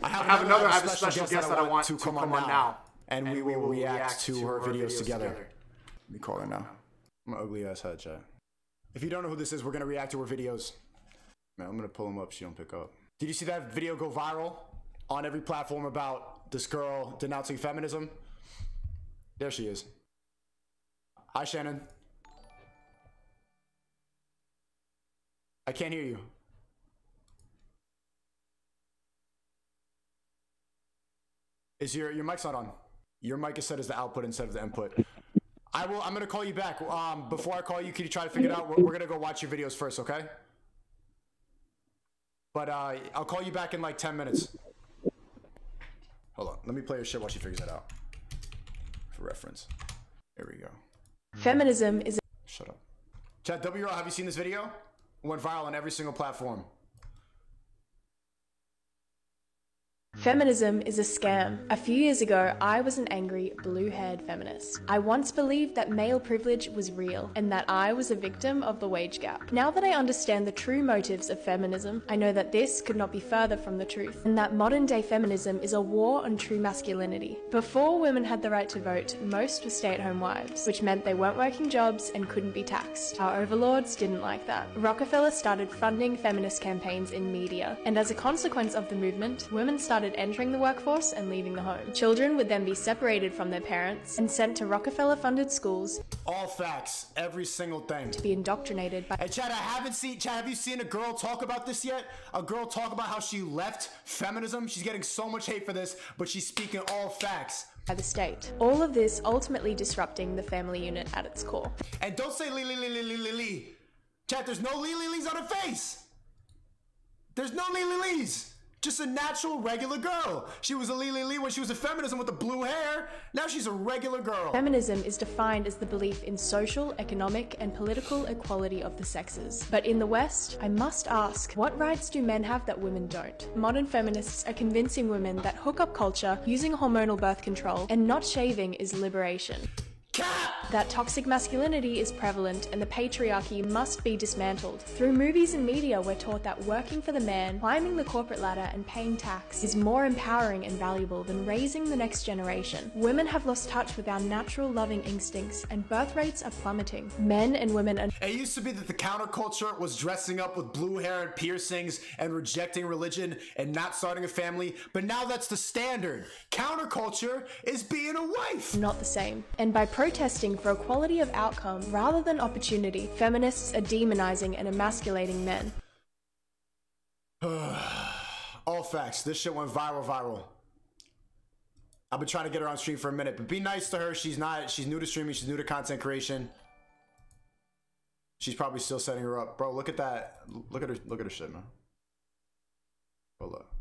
I have a special guest that I want to come on now. And we will react to her videos together. Let me call her now. I'm an ugly ass head, chat. If you don't know who this is, we're gonna react to her videos. Man, I'm gonna pull him up, she don't pick up. Did you see that video go viral on every platform about this girl denouncing feminism? There she is. Hi, Shannon. I can't hear you. Is your mic's not on? Your mic is set as the output instead of the input. I'm gonna call you back. Before I call you, can you try to figure it out? We're gonna go watch your videos first, okay? But I'll call you back in like 10 minutes. Hold on, let me play her shit while she figures that out. For reference. Here we go. Feminism is. Shut up. Chat, WRL, have you seen this video? It went viral on every single platform. Feminism is a scam. A few years ago, I was an angry, blue-haired feminist. I once believed that male privilege was real and that I was a victim of the wage gap. Now that I understand the true motives of feminism, I know that this could not be further from the truth, and that modern-day feminism is a war on true masculinity. Before women had the right to vote, most were stay-at-home wives, which meant they weren't working jobs and couldn't be taxed. Our overlords didn't like that. Rockefeller started funding feminist campaigns in media, and as a consequence of the movement, women started entering the workforce and leaving the home. Children would then be separated from their parents and sent to Rockefeller-funded schools. All facts, every single thing. To be indoctrinated by. Hey, Chad, Chad, have you seen a girl talk about this yet? A girl talk about how she left feminism? She's getting so much hate for this, but she's speaking all facts. By the state. All of this ultimately disrupting the family unit at its core. And don't say Lee. Chad, there's no Lee's on her face. There's no Lee's. Just a natural, regular girl. She was a Lee when she was a feminism with the blue hair. Now she's a regular girl. Feminism is defined as the belief in social, economic, and political equality of the sexes. But in the West, I must ask, what rights do men have that women don't? Modern feminists are convincing women that hookup culture, using hormonal birth control, and not shaving is liberation. That toxic masculinity is prevalent and the patriarchy must be dismantled. Through movies and media, we're taught that working for the man, climbing the corporate ladder and paying tax is more empowering and valuable than raising the next generation. Women have lost touch with our natural loving instincts and birth rates are plummeting. Men and women are. It used to be that the counterculture was dressing up with blue hair and piercings and rejecting religion and not starting a family, but now that's the standard. Counterculture is being a wife. Not the same. And by protesting for equality of outcome rather than opportunity, feminists are demonizing and emasculating men. All facts. This shit went viral. I've been trying to get her on stream for a minute, but be nice to her. She's new to streaming. She's new to content creation. She's probably still setting her up. Bro, look at that. Look at her shit, man. Hold up.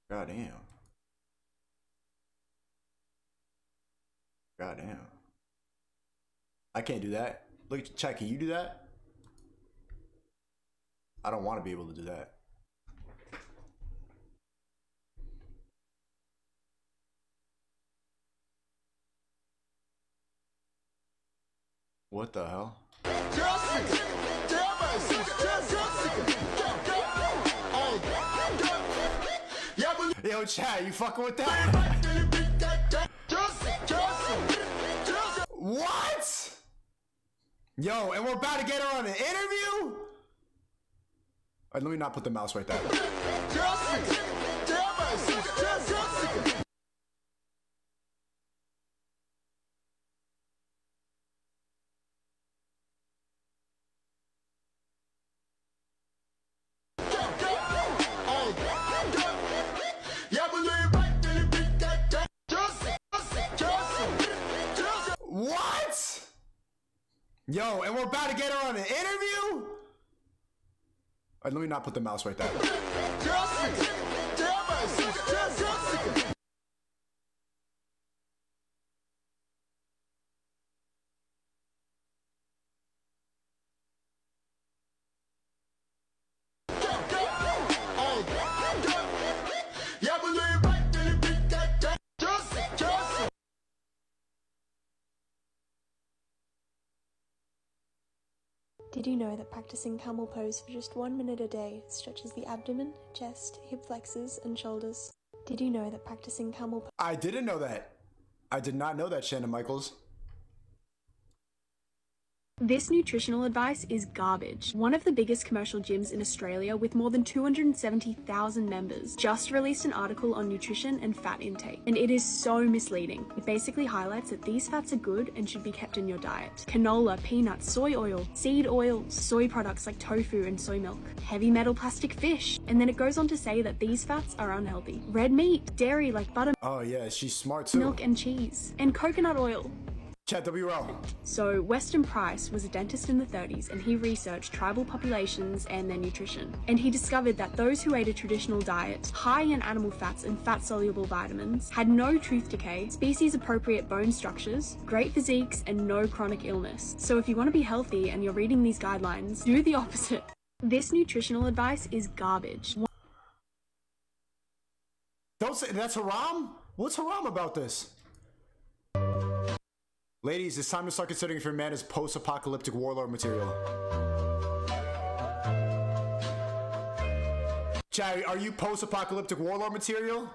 Goddamn. I can't do that. Look at chat, can you do that? I don't want to be able to do that. What the hell? Yo, chat, you fucking with that? What? Yo, and we're about to get her on an interview? All right, let me not put the mouse right there. What? Yo, and we're about to get her on an interview? All right, let me not put the mouse right there. Did you know that practicing camel pose for just 1 minute a day stretches the abdomen, chest, hip flexors, and shoulders? Did you know that practicing camel pose... I didn't know that. I did not know that, Shannen Michaels. This nutritional advice is garbage. One of the biggest commercial gyms in Australia with more than 270,000 members just released an article on nutrition and fat intake, and it is so misleading. It basically highlights that these fats are good and should be kept in your diet. Canola, peanuts, soy oil, seed oils, soy products like tofu and soy milk, heavy metal plastic fish, and then it goes on to say that these fats are unhealthy. Red meat, dairy like butter, Oh yeah, she's smart too. milk and cheese, and coconut oil. Chat WL. So Weston Price was a dentist in the 30s, and he researched tribal populations and their nutrition. And he discovered that those who ate a traditional diet, high in animal fats and fat-soluble vitamins, had no tooth decay, species-appropriate bone structures, great physiques, and no chronic illness. So if you want to be healthy and you're reading these guidelines, do the opposite. This nutritional advice is garbage. Don't say that's haram. What's haram about this? Ladies, it's time to start considering if your man is post-apocalyptic warlord material. Chat, are you post-apocalyptic warlord material?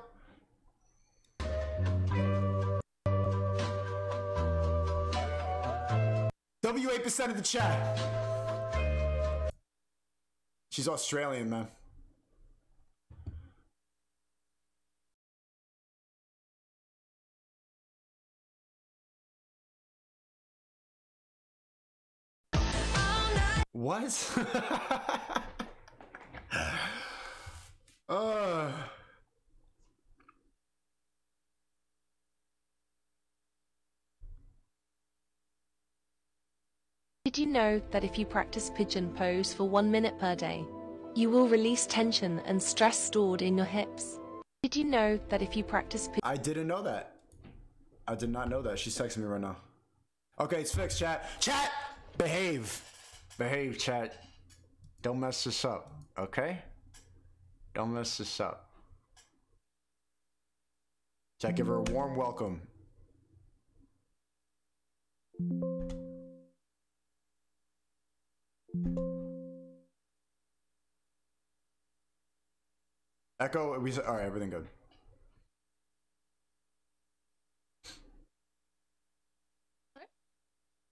W8% of the chat. She's Australian, man. What? Did you know that if you practice pigeon pose for 1 minute per day, you will release tension and stress stored in your hips? Did you know that if you practice I didn't know that. I did not know that. She's texting me right now. Okay, it's fixed, chat. Chat! Behave. Behave, chat. Don't mess this up, okay? Don't mess this up. Chat, give her a warm welcome. Echo, all right, everything good.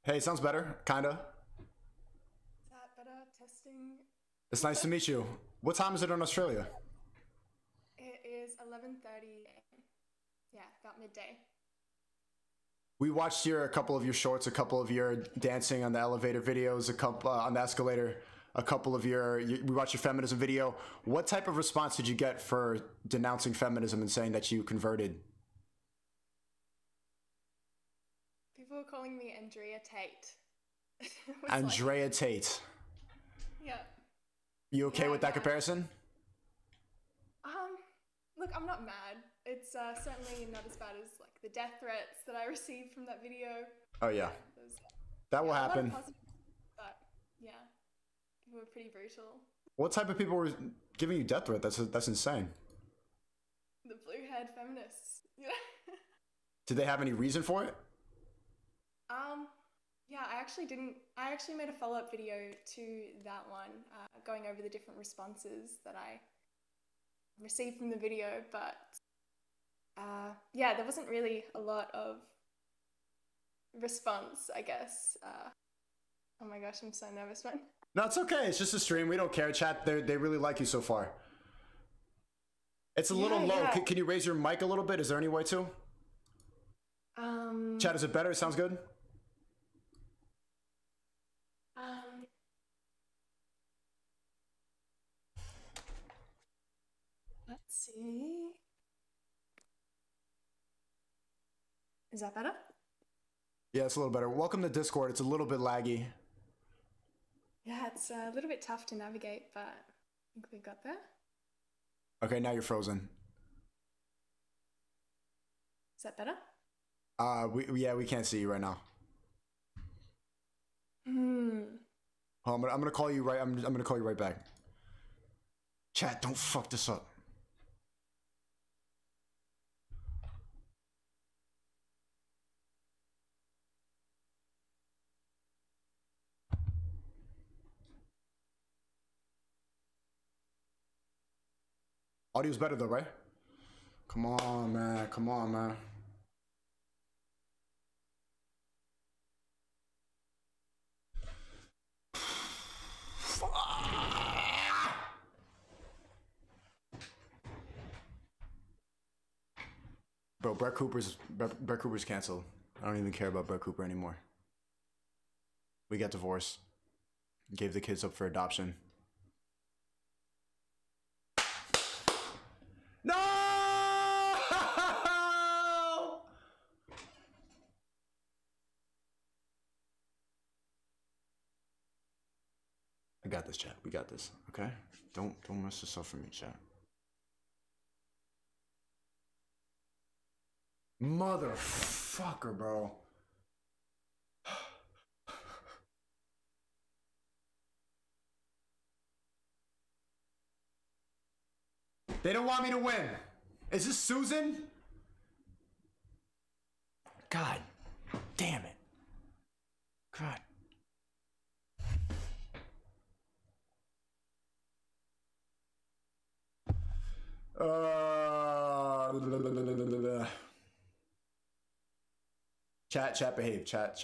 Hey, sounds better, kinda. Is that better? Testing. It's nice to meet you. What time is it in Australia? It is 11:30 a.m. Yeah, about midday. We watched a couple of your shorts, a couple of your dancing on the elevator videos, a couple on the escalator, a couple of we watched your feminism video. What type of response did you get for denouncing feminism and saying that you converted? People were calling me Andrea Tate. Andrea Tate. Yeah. You okay with that comparison? Look, I'm not mad. It's certainly not as bad as like the death threats that I received from that video. Oh yeah. That will happen. But yeah, people were pretty brutal. What type of people were giving you death threat? That's insane. The blue-haired feminists. Yeah. Did they have any reason for it? Yeah, I actually made a follow-up video to that one, going over the different responses that I received from the video, but yeah, there wasn't really a lot of response, I guess. Oh my gosh, I'm so nervous, man. No, it's okay. It's just a stream. We don't care. Chat, they really like you so far. It's a little low. Yeah. Can you raise your mic a little bit? Is there any way to? Chat, is it better? It sounds good? Let's see. Is that better? Yeah, it's a little better. Welcome to Discord. It's a little bit laggy. Yeah, it's a little bit tough to navigate, but I think we got there. Okay, now you're frozen. Is that better? We can't see you right now. Oh, I'm gonna call you right. I'm gonna call you right back. Chat, don't fuck this up. Audio's better though, right? Come on, man. Come on, man. Bro, Brett Cooper's canceled. I don't even care about Brett Cooper anymore. We got divorced. Gave the kids up for adoption. No! I got this, chat. We got this. Okay? Don't mess this up for me, chat. Motherfucker, bro. They don't want me to win. Is this Susan? God damn it. God. Chat, behave. Chat.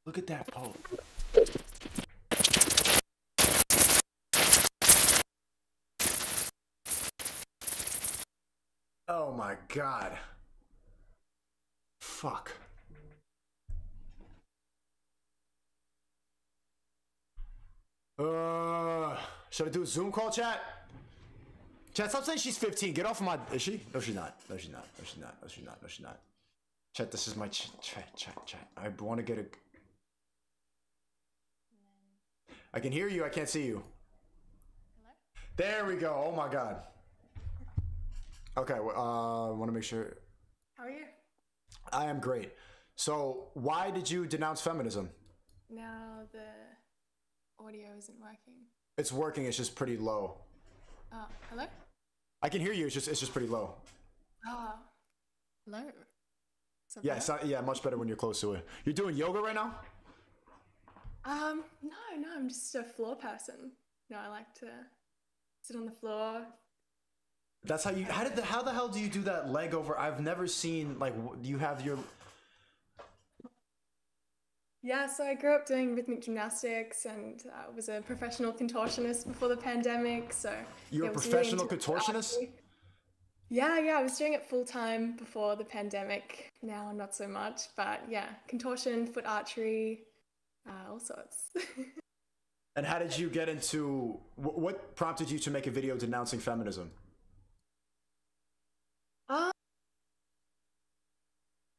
Look at that post. Oh my God. Fuck. Should I do a Zoom call, chat? Chat, stop saying she's 15. Get off of my... Is she? No, she's not. No, she's not. No, she's not. No, she's not. No, she's not. Chat, this is my... Chat. I want to get a... I can hear you. I can't see you. Hello? There we go. Oh my God. Okay, want to make sure. How are you? I am great. So, why did you denounce feminism? Now the audio isn't working. It's working. It's just pretty low. Hello? I can hear you. It's just pretty low. Hello? Yeah, it's not, yeah, much better when you're close to it. You're doing yoga right now? No, I'm just a floor person. No, I like to sit on the floor. That's how you, how the hell do you do that leg over? I've never seen, like, you have your... Yeah, so I grew up doing rhythmic gymnastics and was a professional contortionist before the pandemic, so... You're a professional contortionist? Yeah, I was doing it full-time before the pandemic. Now, not so much, but yeah, contortion, foot archery, all sorts. And how did you get into... What prompted you to make a video denouncing feminism?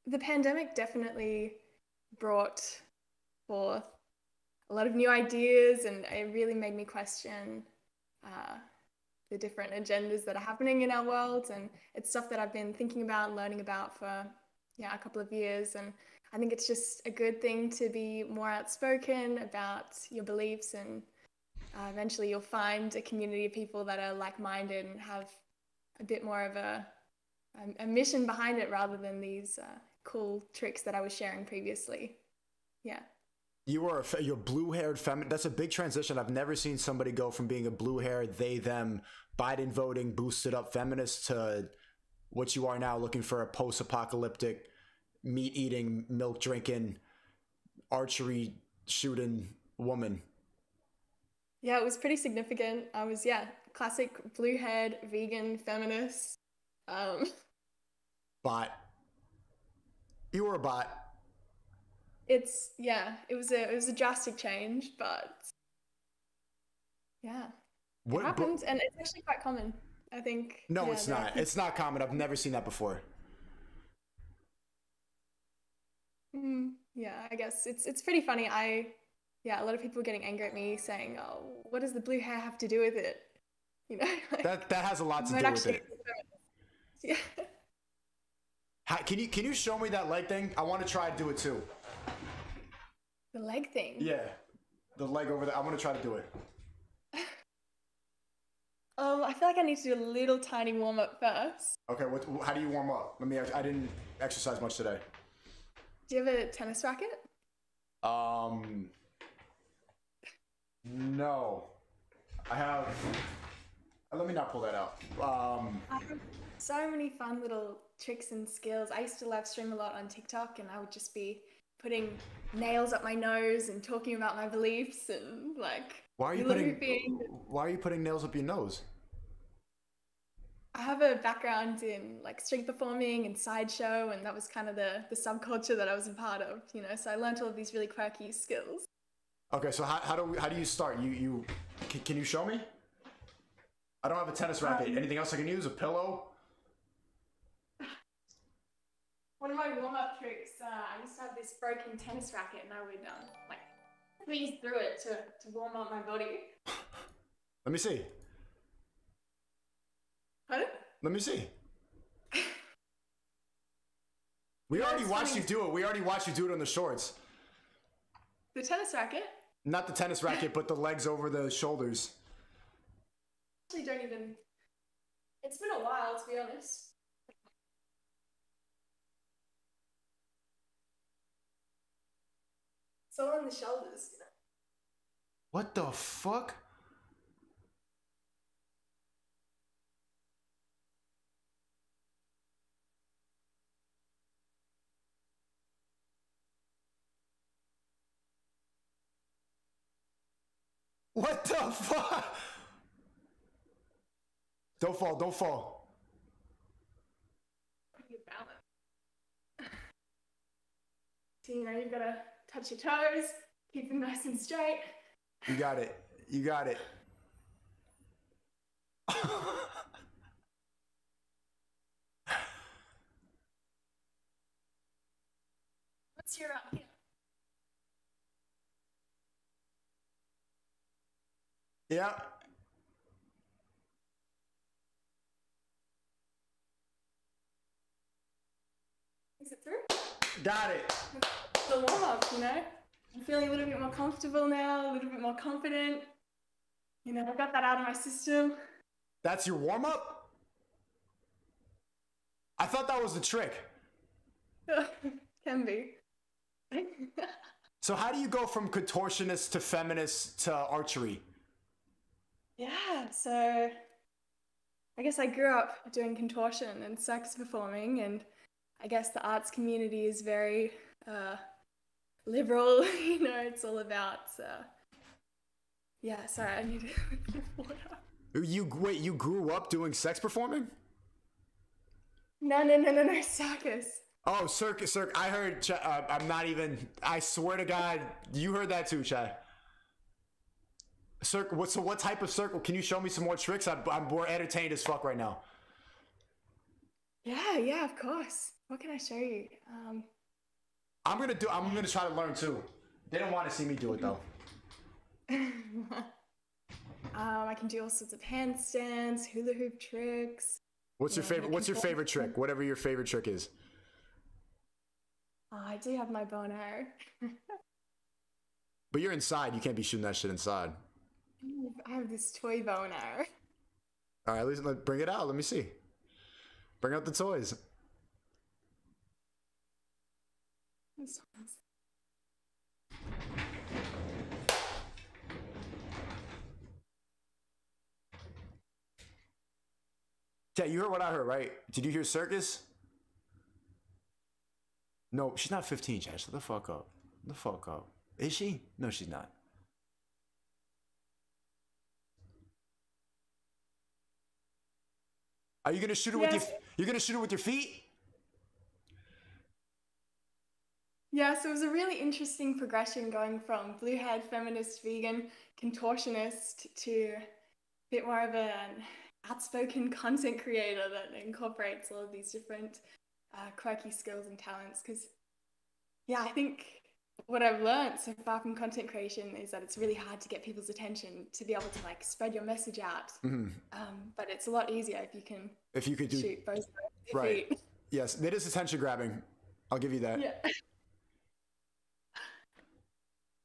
The pandemic definitely brought forth a lot of new ideas, and it really made me question the different agendas that are happening in our world. And it's stuff that I've been thinking about, learning about for a couple of years. And I think it's just a good thing to be more outspoken about your beliefs, and eventually you'll find a community of people that are like-minded and have a bit more of a mission behind it, rather than these cool tricks that I was sharing previously. Yeah. You're blue-haired feminist. That's a big transition. I've never seen somebody go from being a blue-haired, they, them, Biden voting, boosted up feminist to what you are now, looking for a post-apocalyptic, meat-eating, milk-drinking, archery shooting woman. Yeah, it was pretty significant. I was, classic blue-haired, vegan, feminist. Bot. You were a bot. It was a drastic change, but yeah, it happened, and it's actually quite common, I think. No, it's not. It's not common. I've never seen that before. Yeah, I guess it's pretty funny. I yeah, a lot of people were getting angry at me saying, "Oh, what does the blue hair have to do with it?" You know, like, that has a lot to do with it. Yeah. Can you show me that leg thing? I want to try to do it too. The leg thing? Yeah. The leg over there. I want to try to do it. I feel like I need to do a little tiny warm up first. Okay, how do you warm up? I didn't exercise much today. Do you have a tennis racket? No. I have. Let me not pull that out. I have so many fun little tricks and skills. I used to live stream a lot on TikTok, and I would just be putting nails up my nose and talking about my beliefs and like. Why are you putting nails up your nose? I have a background in like street performing and sideshow, and that was kind of the subculture that I was a part of, you know. So I learned all of these really quirky skills. Okay, so how do you start? Can you show me? I don't have a tennis racket. Anything else I can use? A pillow? One of my warm-up tricks, I used to have this broken tennis racket, and I would like squeeze through it to warm up my body. Let me see. Pardon? Let me see. We already watched you do it. We already watched you do it on the shorts. The tennis racket? Not the tennis racket, but the legs over the shoulders. Actually don't even. It's been a while, to be honest. It's all on the shoulders, you know. What the fuck? What the fuck? Don't fall, don't fall. You balance. So, you know, you've got to touch your toes, keep them nice and straight. You got it. You got it. What's your here? Yeah. Is it through? Got it. The warm up, you know? I'm feeling a little bit more comfortable now, a little bit more confident. You know, I've got that out of my system. That's your warm up? I thought that was the trick. Can be. So how do you go from contortionist to feminist to archery? Yeah, so I guess I grew up doing contortion and circus performing, and I guess the arts community is very liberal, you know, it's all about, yeah, sorry, I need water. Wait, you grew up doing sex performing? No, circus. Oh, circus. I heard, I'm not even, I swear to God, you heard that too, Chad. So what type of circle? Can you show me some more tricks? I'm more entertained as fuck right now. Yeah, of course. What can I show you? I'm gonna try to learn too. They don't want to see me do it though. I can do all sorts of handstands, hula hoop tricks. What's your favorite trick? Whatever your favorite trick is. I do have my bow and arrow. But you're inside. You can't be shooting that shit inside. I have this toy bow and arrow. All right, let's bring it out. Let me see. Bring out the toys. Yeah, you heard what I heard, right? Did you hear circus? No, she's not 15, Chad. Shut the fuck up. The fuck up. Is she? No, she's not. Are you gonna shoot it with you're gonna shoot it with your feet? Yeah, so it was a really interesting progression going from blue-haired feminist vegan contortionist to a bit more of an outspoken content creator that incorporates all of these different quirky skills and talents. Because, yeah, I think what I've learned so far from content creation is that it's really hard to get people's attention to be able to like spread your message out. But it's a lot easier if you could shoot both right. Feet. Yes, it is attention grabbing. I'll give you that. Yeah.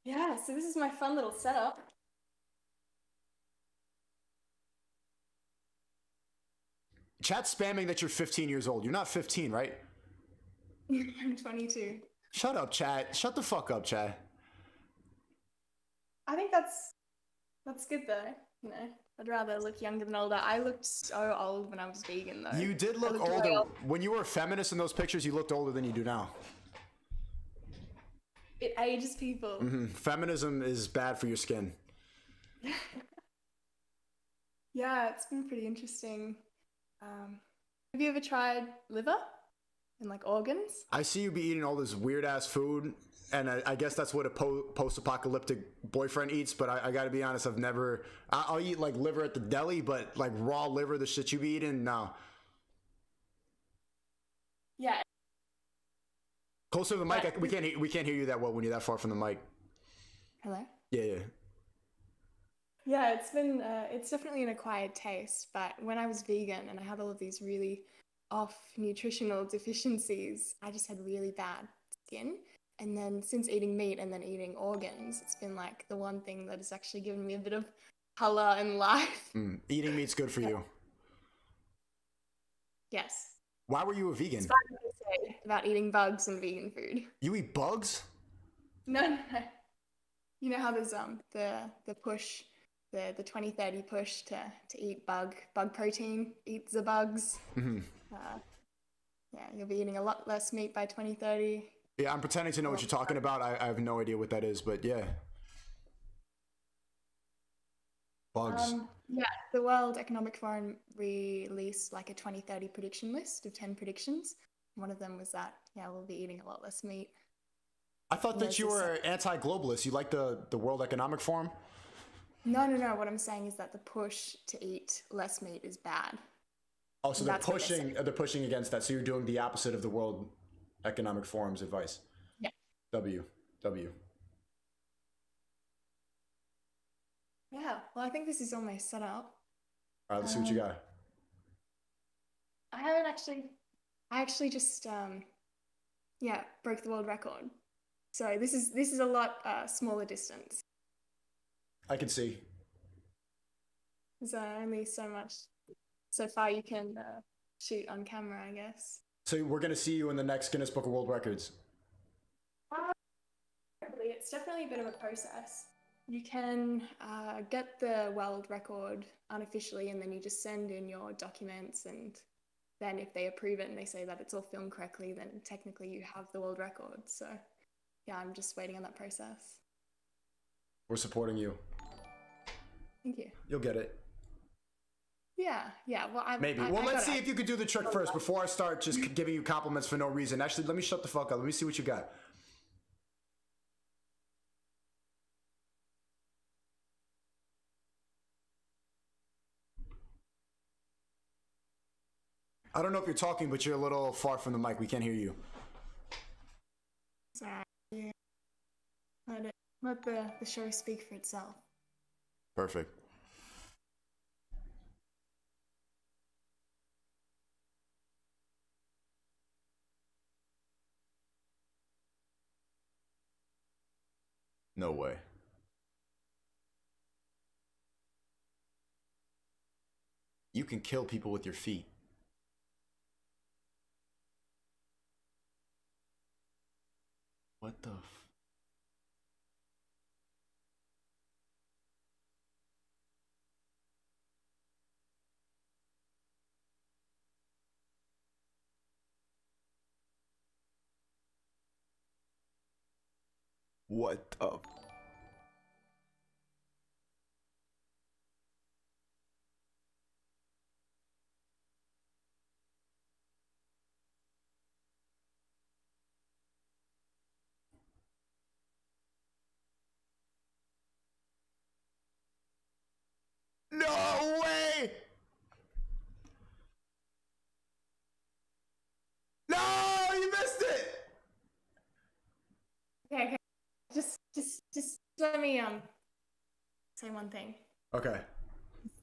Yeah, so this is my fun little setup. Chat's spamming that you're 15 years old. You're not 15, right? I'm 22. Shut up, chat. Shut the fuck up, chat. I think that's good though. You know, I'd rather look younger than older. I looked so old when I was vegan though. You did look older. When you were a feminist in those pictures, you looked older than you do now. It ages people. Feminism is bad for your skin. Yeah, it's been pretty interesting. Have you ever tried liver and like organs? I see you be eating all this weird ass food, and I guess that's what a post-apocalyptic boyfriend eats. But I gotta be honest, I've never. I'll eat like liver at the deli, but like raw liver, the shit you be eating, no. Yeah. Closer to the mic. We can't hear you that well when you're that far from the mic. Hello? Yeah. Yeah, it's definitely an acquired taste, but when I was vegan and I had all of these really off nutritional deficiencies, I just had really bad skin. And then since eating meat and then eating organs, it's been like the one thing that has actually given me a bit of color in life. Eating meat's good for you. Yes. Why were you a vegan? It's fun to say about eating bugs and vegan food. You eat bugs? No. You know how there's the push, the 2030 push to eat bug protein, eat the bugs. Yeah, you'll be eating a lot less meat by 2030. Yeah, I'm pretending to know what you're talking about. I have no idea what that is, but yeah. Bugs. Yeah, the World Economic Forum released like a 2030 prediction list of 10 predictions. One of them was that, yeah, we'll be eating a lot less meat. I thought that you were anti-globalist. You like the World Economic Forum? No. What I'm saying is that the push to eat less meat is bad. Oh, so they're pushing against that. So you're doing the opposite of the World Economic Forum's advice. Yeah. W. Yeah, well, I think this is almost set up. All right, let's see what you got. I actually just broke the world record. So this is a lot smaller distance. I can see. There's only so far you can shoot on camera, I guess. So we're gonna see you in the next Guinness Book of World Records. It's definitely a bit of a process. You can get the world record unofficially, and then you just send in your documents, and then if they approve it and they say that it's all filmed correctly, then technically you have the world record. So yeah, I'm just waiting on that process. We're supporting you. Thank you. You'll get it. Yeah. Well, maybe. Let's see if you could do the trick first before I start just giving you compliments for no reason. Actually, let me shut the fuck up. Let me see what you got. I don't know if you're talking, but you're a little far from the mic. We can't hear you. Sorry. Yeah. Let the show speak for itself. Perfect. No way. You can kill people with your feet. What the What the No way! No, you missed it! Okay. Let me say one thing. Okay.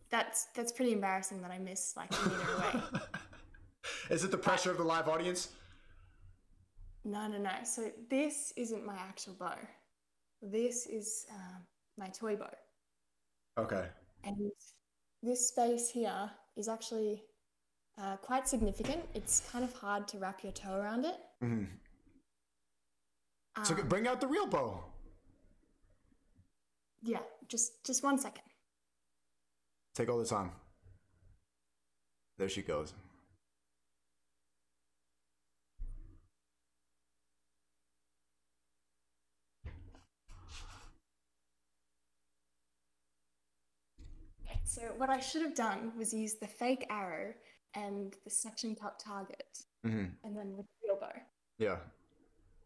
That's pretty embarrassing that I missed like a meter away. Is it the pressure of the live audience? No. So this isn't my actual bow. This is my toy bow. Okay. And this space here is actually quite significant. It's kind of hard to wrap your toe around it. Mm-hmm. So bring out the real bow. Yeah, just 1 second. Take all the time. There she goes. So what I should have done was use the fake arrow and the suction cup target, and then with the real bow. Yeah.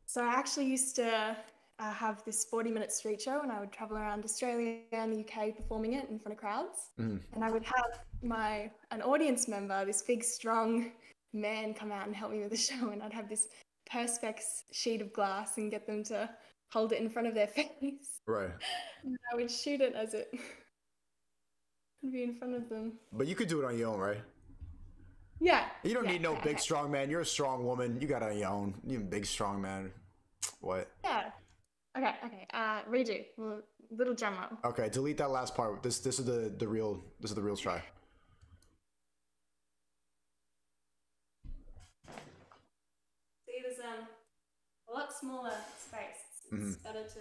So I actually used to have this 40-minute street show, and I would travel around Australia and the UK performing it in front of crowds. And I would have an audience member, this big, strong man, come out and help me with the show, and I'd have this perspex sheet of glass and get them to hold it in front of their face. Right. And I would shoot it as it would be in front of them. But you could do it on your own, right? Yeah. You don't need no big, strong man. You're a strong woman. You got it on your own. You're a big, strong man. What? Yeah. Okay. Redo. Little drum roll. Okay, delete that last part. This is the real try. See, there's a lot smaller space. It's better to.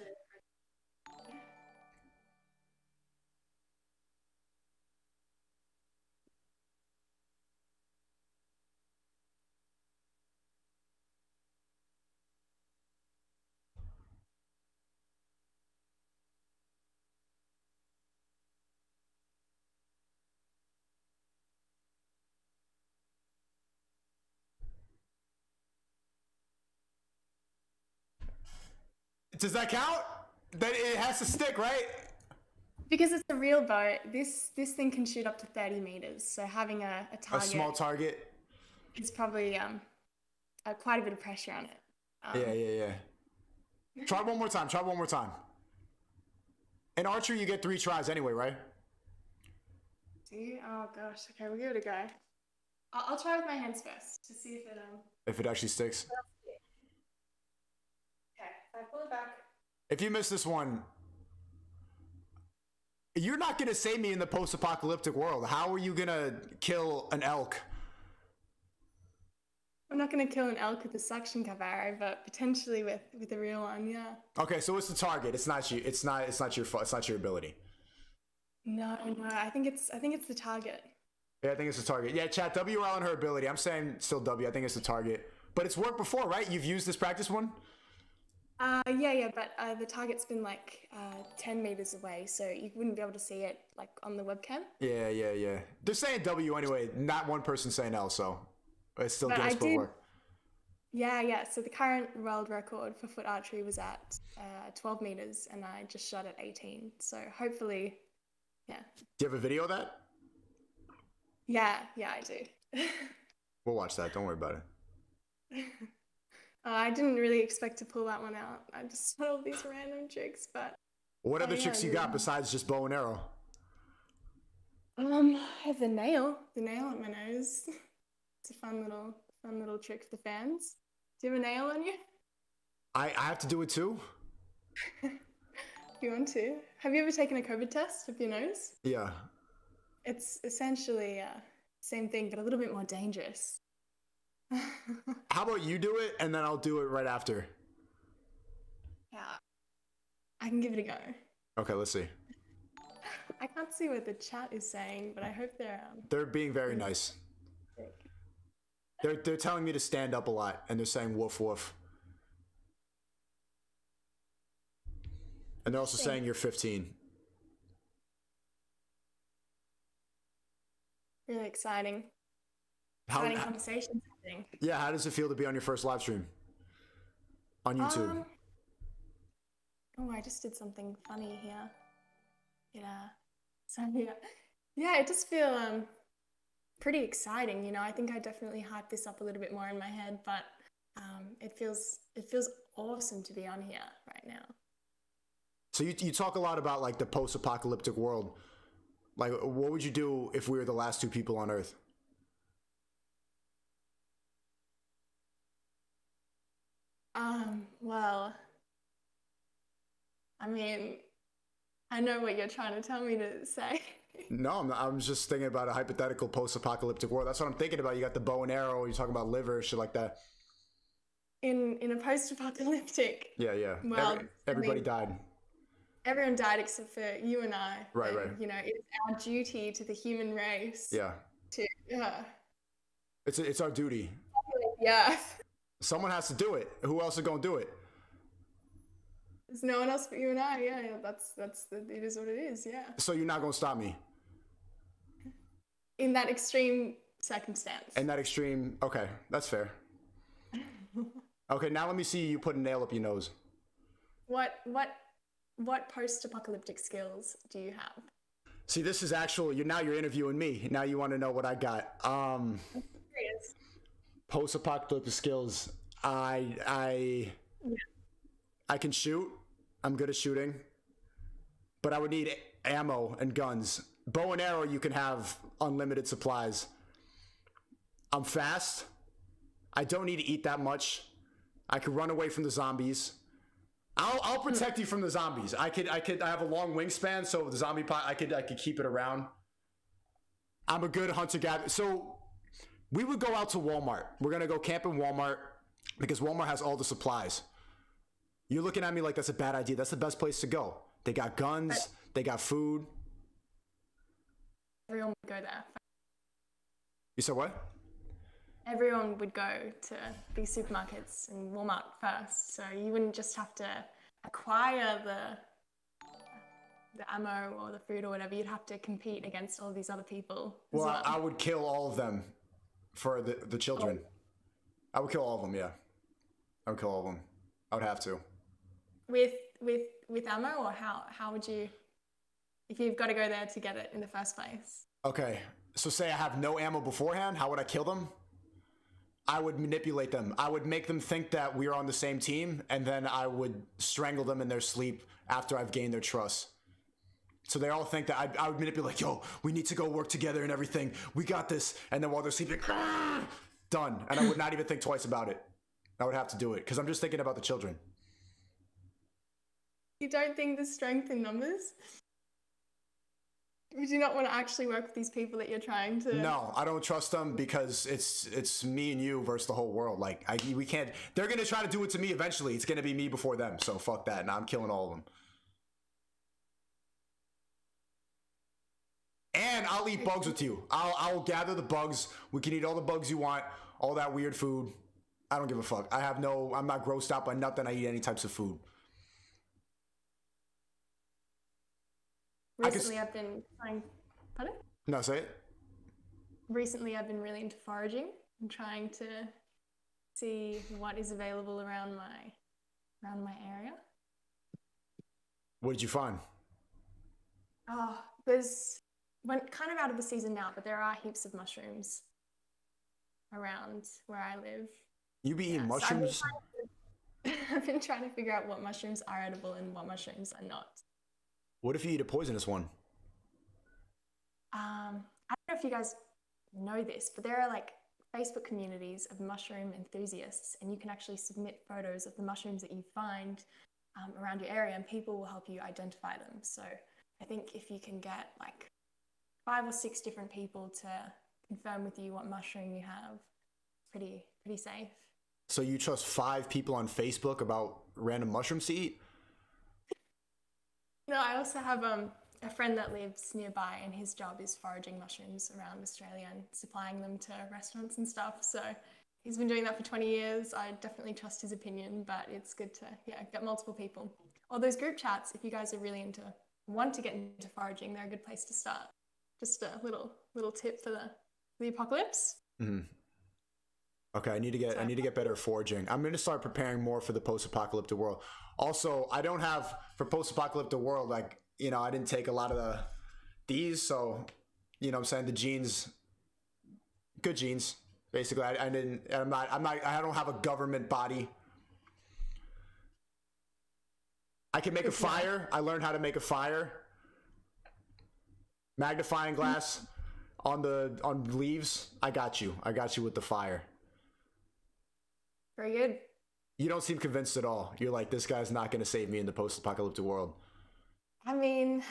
Does that count? That it has to stick, right? Because it's a real bow, this thing can shoot up to 30 meters. So having a target, a small target, is probably quite a bit of pressure on it. Yeah. Try one more time. In archery, you get 3 tries anyway, right? See? Oh gosh. Okay, we'll give it a go. I'll try with my hands first to see if it actually sticks. Okay, I pull it back. If you miss this one, you're not gonna save me in the post-apocalyptic world. How are you gonna kill an elk? I'm not gonna kill an elk with a suction cup arrow, but potentially with a real one, yeah. Okay, so it's the target. It's not you. It's not your fault. It's not your ability. No. I think it's the target. Yeah, I think it's the target. Yeah, chat, WL on her ability. I'm saying still W. I think it's the target. But it's worked before, right? You've used this practice one? Yeah, but the target's been like 10 meters away, so you wouldn't be able to see it like on the webcam. Yeah. They're saying W anyway. Not one person saying L, so it's still Guinness Book work. Yeah. So the current world record for foot archery was at 12 meters, and I just shot at 18. So hopefully, yeah. Do you have a video of that? Yeah, I do. We'll watch that. Don't worry about it. I didn't really expect to pull that one out. I just saw all these random tricks, but... What other tricks you got besides just bow and arrow? I have the nail at my nose. It's a fun little trick for the fans. Do you have a nail on you? I have to do it too? If you want to. Have you ever taken a COVID test of your nose? Yeah. It's essentially same thing, but a little bit more dangerous. How about you do it, and then I'll do it right after? Yeah. I can give it a go. Okay, let's see. I can't see what the chat is saying, but I hope they're... They're being very nice. They're telling me to stand up a lot, and they're saying woof woof. And they're also saying you're 15. Really exciting. Exciting conversations happening. Yeah, how does it feel to be on your first live stream? On YouTube? I just did something funny here. Yeah, it just feel pretty exciting, you know. I think I definitely hyped this up a little bit more in my head, but it feels awesome to be on here right now. So you talk a lot about like the post-apocalyptic world. Like, what would you do if we were the last two people on Earth? Well, I mean, I know what you're trying to tell me to say. No, I'm just thinking about a hypothetical post-apocalyptic world. That's what I'm thinking about. You got the bow and arrow. You're talking about liver, shit like that. In a post-apocalyptic. Yeah. Well, everybody died. Everyone died except for you and I. Right. You know, it's our duty to the human race. Yeah. It's our duty. Yeah. Someone has to do it. Who else is gonna do it? There's no one else but you and I. Yeah. It is what it is. Yeah. So you're not gonna stop me? In that extreme circumstance. In that extreme, okay, that's fair. Okay, now let me see you put a nail up your nose. What post-apocalyptic skills do you have? See, this is actual. You're interviewing me. Now you want to know what I got. I'm curious. Post-apocalyptic skills. I can shoot. I'm good at shooting, but I would need ammo and guns. Bow and arrow, you can have unlimited supplies. I'm fast. I don't need to eat that much. I could run away from the zombies. I'll protect you from the zombies. I have a long wingspan, so the zombie pot, I could keep it around. I'm a good hunter-gatherer. So we would go out to Walmart. We're gonna go camp in Walmart because Walmart has all the supplies. You're looking at me like that's a bad idea. That's the best place to go. They got guns. They got food. Everyone would go there. You said what? Everyone would go to these supermarkets and Walmart first, so you wouldn't just have to acquire the ammo or the food or whatever. You'd have to compete against all these other people. Well, I would kill all of them for the children. I would kill all of them. Yeah, I would kill all of them. I would have to. With ammo, or how would you, if you've got to go there to get it in the first place? Okay, so say I have no ammo beforehand. How would I kill them? I would manipulate them. I would make them think that we are on the same team, and then I would strangle them in their sleep after I've gained their trust. So they all think that I would manipulate, like, yo, we need to go work together and everything. We got this. And then while they're sleeping, done. And I would not even think twice about it. I would have to do it because I'm just thinking about the children. You don't think there's strength in numbers? Would you not want to actually work with these people that you're trying to? No, I don't trust them because it's me and you versus the whole world. Like we can't. They're gonna try to do it to me eventually. It's gonna be me before them. So fuck that. Now I'm killing all of them. And I'll eat bugs with you. I'll gather the bugs. We can eat all the bugs you want. All that weird food. I don't give a fuck. I'm not grossed out by nothing. I eat any types of food. Recently, I've been trying. Pardon? No, say it. Recently, I've been really into foraging and trying to see what is available around my area. What did you find? Oh, went kind of out of the season now, but there are heaps of mushrooms around where I live. You be eating mushrooms? So I've been trying to figure out what mushrooms are edible and what mushrooms are not. What if you eat a poisonous one? I don't know if you guys know this, but there are like Facebook communities of mushroom enthusiasts, and you can actually submit photos of the mushrooms that you find around your area, and people will help you identify them. So I think if you can get like 5 or 6 different people to confirm with you what mushroom you have, pretty safe. So you trust 5 people on Facebook about random mushrooms to eat? No, I also have a friend that lives nearby, and his job is foraging mushrooms around Australia and supplying them to restaurants and stuff. So he's been doing that for 20 years. I definitely trust his opinion, but it's good to get multiple people. Or those group chats, if you guys are really want to get into foraging, they're a good place to start. Just a little tip for the apocalypse. Mm-hmm. Okay, I need to get better at foraging. I'm going to start preparing more for the post-apocalyptic world. Also, I don't have, for post-apocalyptic world, like, you know, I didn't take a lot of these, so, you know what I'm saying, the genes, good genes, basically. I don't have a government body. I can make a fire. I learned how to make a fire. Magnifying glass on leaves. I got you. I got you with the fire. Very good. You don't seem convinced at all. You're like, this guy's not going to save me in the post-apocalyptic world. I mean,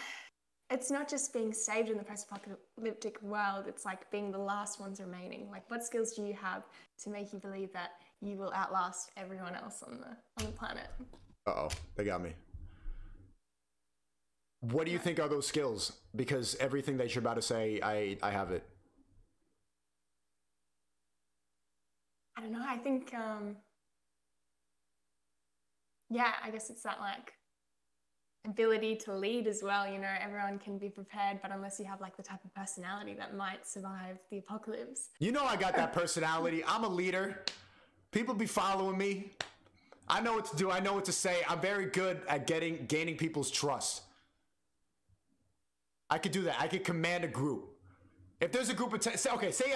it's not just being saved in the post-apocalyptic world. It's like being the last ones remaining. Like, what skills do you have to make you believe that you will outlast everyone else on the planet? Uh-oh, they got me. What do you think are those skills? Because everything that you're about to say, I have it. I don't know. I think, yeah, I guess it's that like ability to lead as well. You know, everyone can be prepared, but unless you have like the type of personality that might survive the apocalypse. You know, I got that personality. I'm a leader. People be following me. I know what to do. I know what to say. I'm very good at gaining people's trust. I could do that. I could command a group. If there's a group of 10, say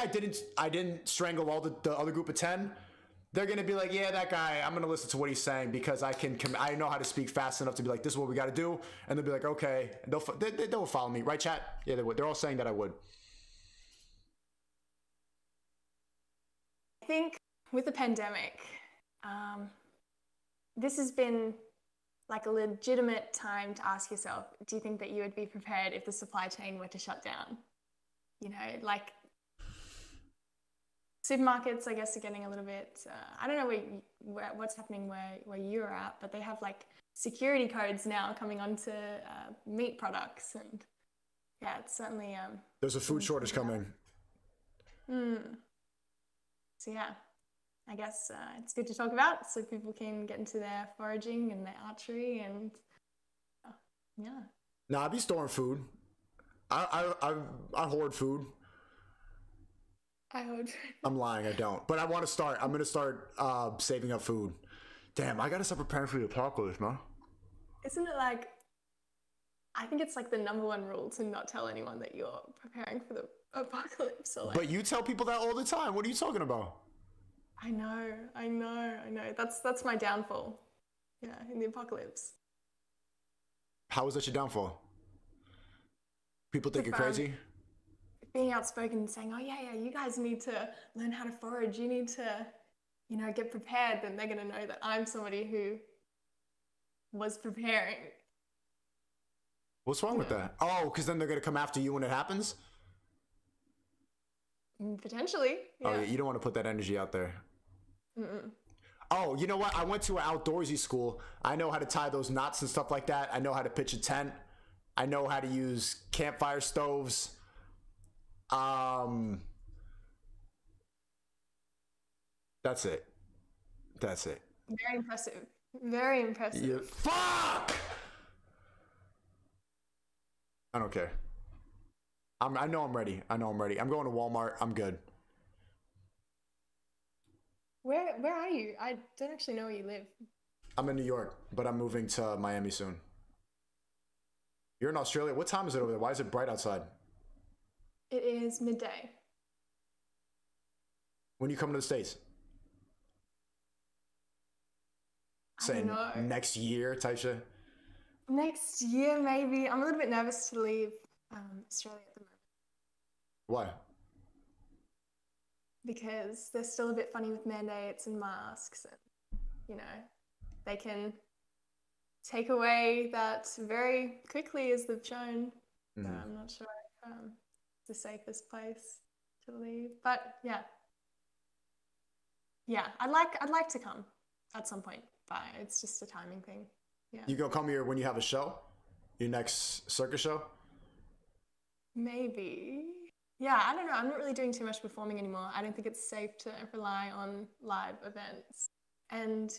I didn't strangle all the other group of 10, they're gonna be like, yeah, that guy, I'm gonna listen to what he's saying because I know how to speak fast enough to be like, this is what we gotta do, and they'll be like, okay, they'll follow me, right, chat? Yeah, they would. They're all saying that I would. I think with the pandemic, this has been like a legitimate time to ask yourself, do you think that you would be prepared if the supply chain were to shut down? You know, like supermarkets, I guess, are getting a little bit, I don't know what's happening where you're at, but they have like security codes now coming onto meat products. And yeah, it's certainly... there's a food shortage coming. So yeah, I guess it's good to talk about so people can get into their foraging and their archery and yeah. Nah, I be storing food. I hoard food. I hoard. I'm lying, I don't. But I want to start. I'm going to start saving up food. Damn, I got to start preparing for the apocalypse, man. Isn't it like, I think it's like the #1 rule to not tell anyone that you're preparing for the apocalypse. Or like, but you tell people that all the time. What are you talking about? I know. That's my downfall. Yeah, in the apocalypse. How is that your downfall? People think you're crazy? Being outspoken and saying, oh yeah, you guys need to learn how to forage. You need to, you know, get prepared. Then they're going to know that I'm somebody who was preparing. What's wrong with that? Oh, because then they're going to come after you when it happens? Potentially, yeah. Oh, you don't want to put that energy out there. Oh, you know what? I went to an outdoorsy school. I know how to tie those knots and stuff like that. I know how to pitch a tent. I know how to use campfire stoves. That's it. Very impressive. Very impressive. Yeah. Fuck! I don't care. I know I'm ready. I'm going to Walmart. I'm good. Where are you? I don't actually know where you live. I'm in New York, but I'm moving to Miami soon. You're in Australia. What time is it over there? Why is it bright outside? It is midday. When you come to the States? Say next year type shit? Next year, maybe. I'm a little bit nervous to leave Australia at the moment. Why? Because they're still a bit funny with mandates and masks, and you know, they can take away that very quickly, as they've shown. So I'm not sure it's the safest place to leave, but yeah, I'd like to come at some point, but it's just a timing thing. Yeah. You gonna come here when you have a show? Your next circus show? Maybe. Yeah, I don't know. I'm not really doing too much performing anymore. I don't think it's safe to rely on live events. And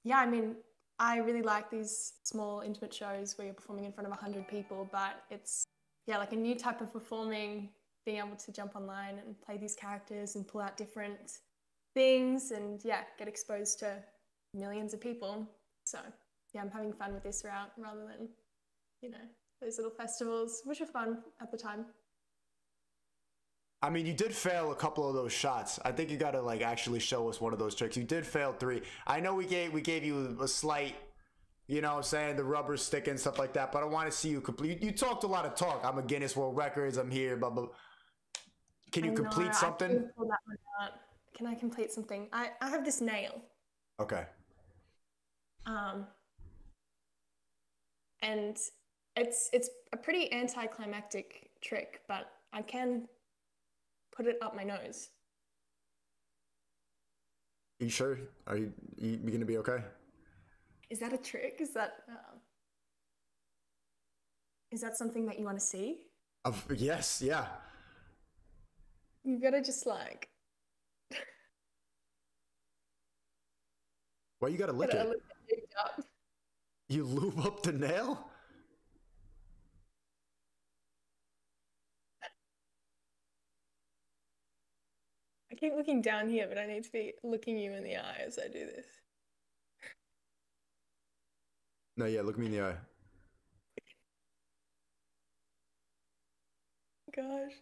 yeah, I mean, I really like these small, intimate shows where you're performing in front of 100 people, but it's, yeah, like a new type of performing, being able to jump online and play these characters and pull out different things and, yeah, get exposed to millions of people. So, yeah, I'm having fun with this route rather than, you know, those little festivals, which were fun at the time. I mean, you did fail a couple of those shots. I think you got to like actually show us one of those tricks. You did fail 3. I know we gave you a slight, You know what I'm saying? The rubber stick and stuff like that. But I want to see you complete. You talked a lot of talk. I'm a Guinness World Records. I'm here, blah, blah. Can you complete something? I can pull that one out. Can I complete something? I have this nail. Okay. And it's a pretty anticlimactic trick, but I can put it up my nose. You sure? Are you gonna be okay? Is that a trick? Is that something that you want to see? Yes, yeah. You gotta just like. Why you gotta lick it? Lick it up. You lube up the nail? I keep looking down here, but I need to be looking you in the eye as I do this. No, yeah, look me in the eye. Gosh,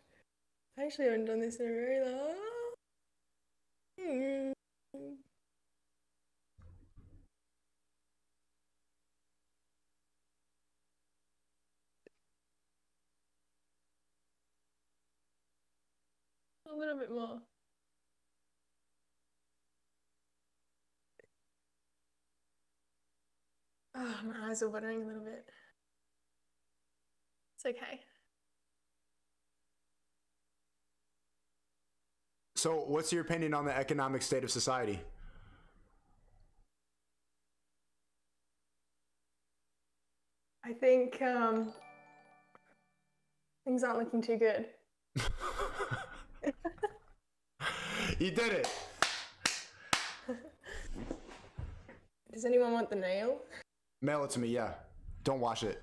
I actually haven't done this in a very long. A little bit more. Oh, my eyes are watering a little bit. It's okay. So, what's your opinion on the economic state of society? I think things aren't looking too good. You did it. Does anyone want the nail? Mail it to me, yeah. Don't wash it.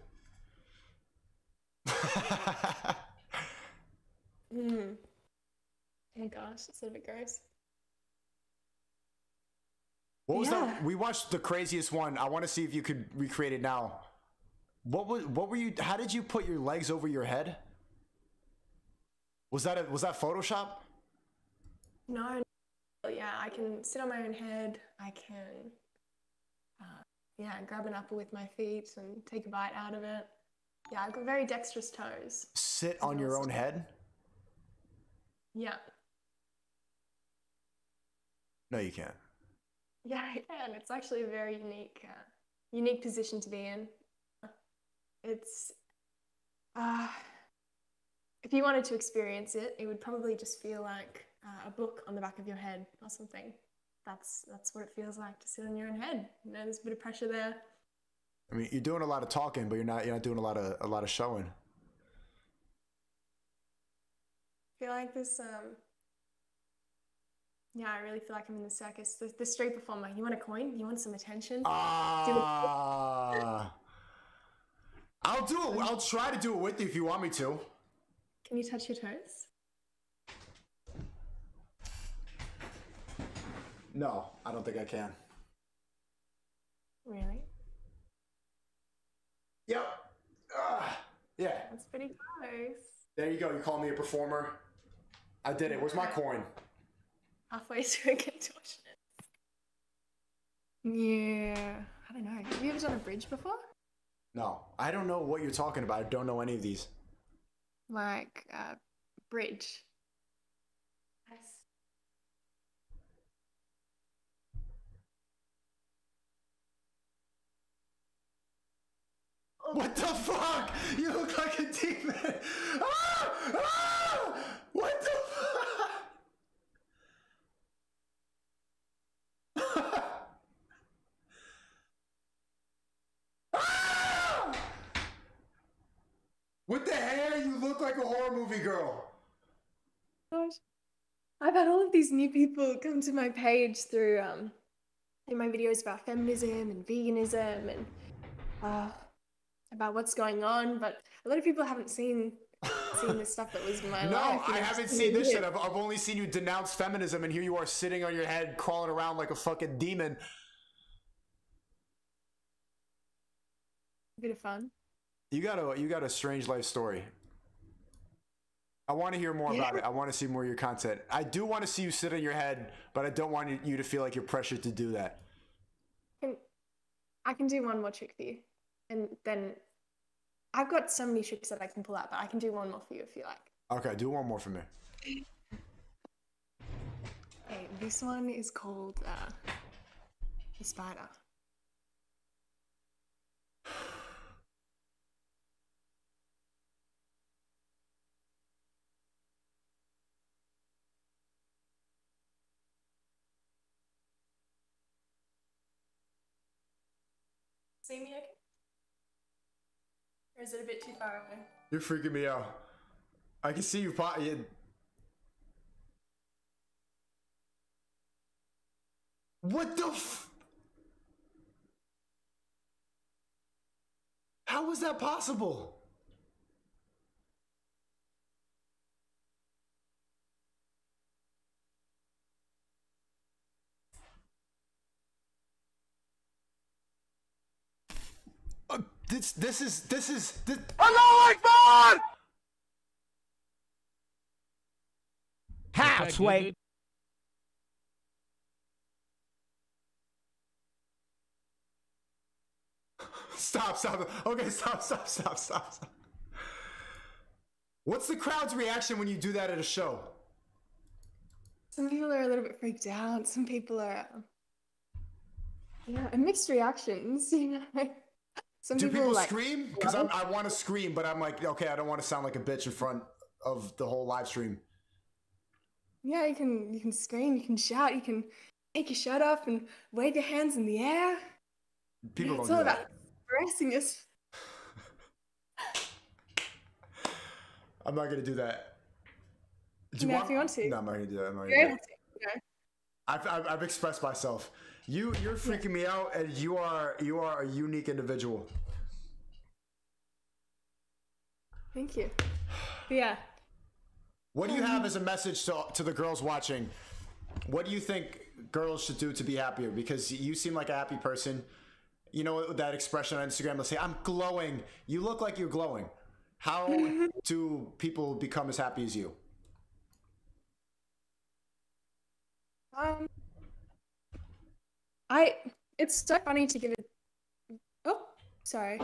Oh gosh, it's a bit gross. What was that? We watched the craziest one. I want to see if you could recreate it now. What were you, how did you put your legs over your head? Was that Photoshop? No, yeah, I can sit on my own head. I can, grab an apple with my feet and take a bite out of it. Yeah, I've got very dexterous toes. Sit on your own head? Yeah. No, you can't. Yeah, I can. It's actually a very unique position to be in. It's, if you wanted to experience it, it would probably just feel like a book on the back of your head or something. That's what it feels like to sit on your own head. You know, there's a bit of pressure there. I mean, you're doing a lot of talking, but you're not doing a lot of showing. I feel like this. Yeah, I really feel like I'm in the circus. The street performer. You want a coin? You want some attention? I'll do it. I'll try to do it with you if you want me to. Can you touch your toes? No, I don't think I can. Really? Yep. Yeah. That's pretty close. There you go. You call me a performer. I did it. Where's my coin? Halfway through a contortionist. Yeah. I don't know. Have you ever done a bridge before? No. I don't know what you're talking about. I don't know any of these. Like, bridge. Yes. What the fuck? You look like a demon. What the fuck? With the hair, you look like a horror movie girl. Gosh. I've had all of these new people come to my page through in my videos about feminism and veganism and about what's going on, but a lot of people haven't seen the stuff that was in my life. No, I haven't seen this shit. I've only seen you denounce feminism, and here you are sitting on your head, crawling around like a fucking demon. A bit of fun. You got a strange life story. I want to hear more about it. I want to see more of your content. I do want to see you sit on your head, but I don't want you to feel like you're pressured to do that. I can do one more trick for you. And then I've got so many tricks that I can pull out, but I can do one more for you if you like. Okay, do one more for me. Okay, this one is called the spider. See me okay? Or is it a bit too far away? You're freaking me out. I can see you What the How was that possible? This is Allah Akbar! How, Sway? Stop. Okay, stop. What's the crowd's reaction when you do that at a show? Some people are a little bit freaked out. Some people are, and mixed reactions, you know. Some Do people like, scream? Because I want to scream, but I'm like, okay, I don't want to sound like a bitch in front of the whole live stream. Yeah, you can scream, you can shout, you can take your shirt off and wave your hands in the air. People It's don't all do about that. expressing us. I'm not gonna do that. Do you want? If you want to. No, I'm not gonna do that. I'm not You're gonna able do to. that. I've expressed myself. You're freaking me out, and you are a unique individual. Thank you. But yeah. What do you have as a message to the girls watching? What do you think girls should do to be happier? Because you seem like a happy person. You know that expression on Instagram, let's say, I'm glowing. You look like you're glowing. How do people become as happy as you? It's so funny to give it. Oh, sorry.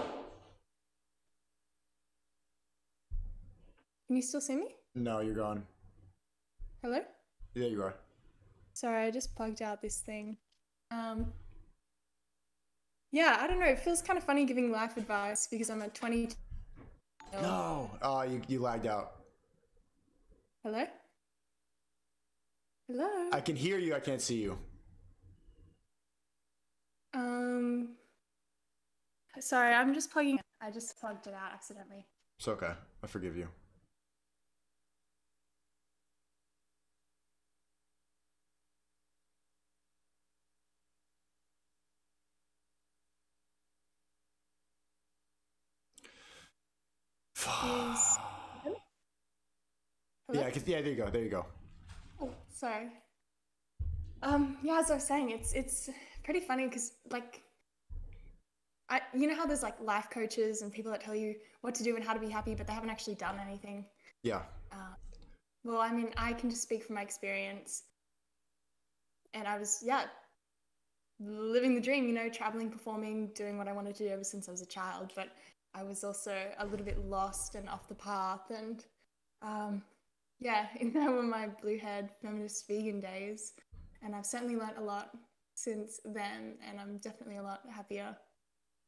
Can you still see me? No, you're gone. Hello? There you are. Sorry, I just plugged out this thing. Yeah, I don't know. It feels kind of funny giving life advice because I'm at 20. No. Oh, you lagged out. Hello? Hello? I can hear you. I can't see you. Sorry, I'm just plugging. I just plugged it out accidentally. It's okay. I forgive you. Hello? Yeah, there you go. There you go. Oh, sorry. Yeah, as I was saying, it's pretty funny because like, you know how there's like life coaches and people that tell you what to do and how to be happy, but they haven't actually done anything. Yeah. Well, I mean, I can just speak from my experience, and I was living the dream, you know, traveling, performing, doing what I wanted to do ever since I was a child. But I was also a little bit lost and off the path, and in there were my blue-haired feminist vegan days, and I've certainly learnt a lot since then, and I'm definitely a lot happier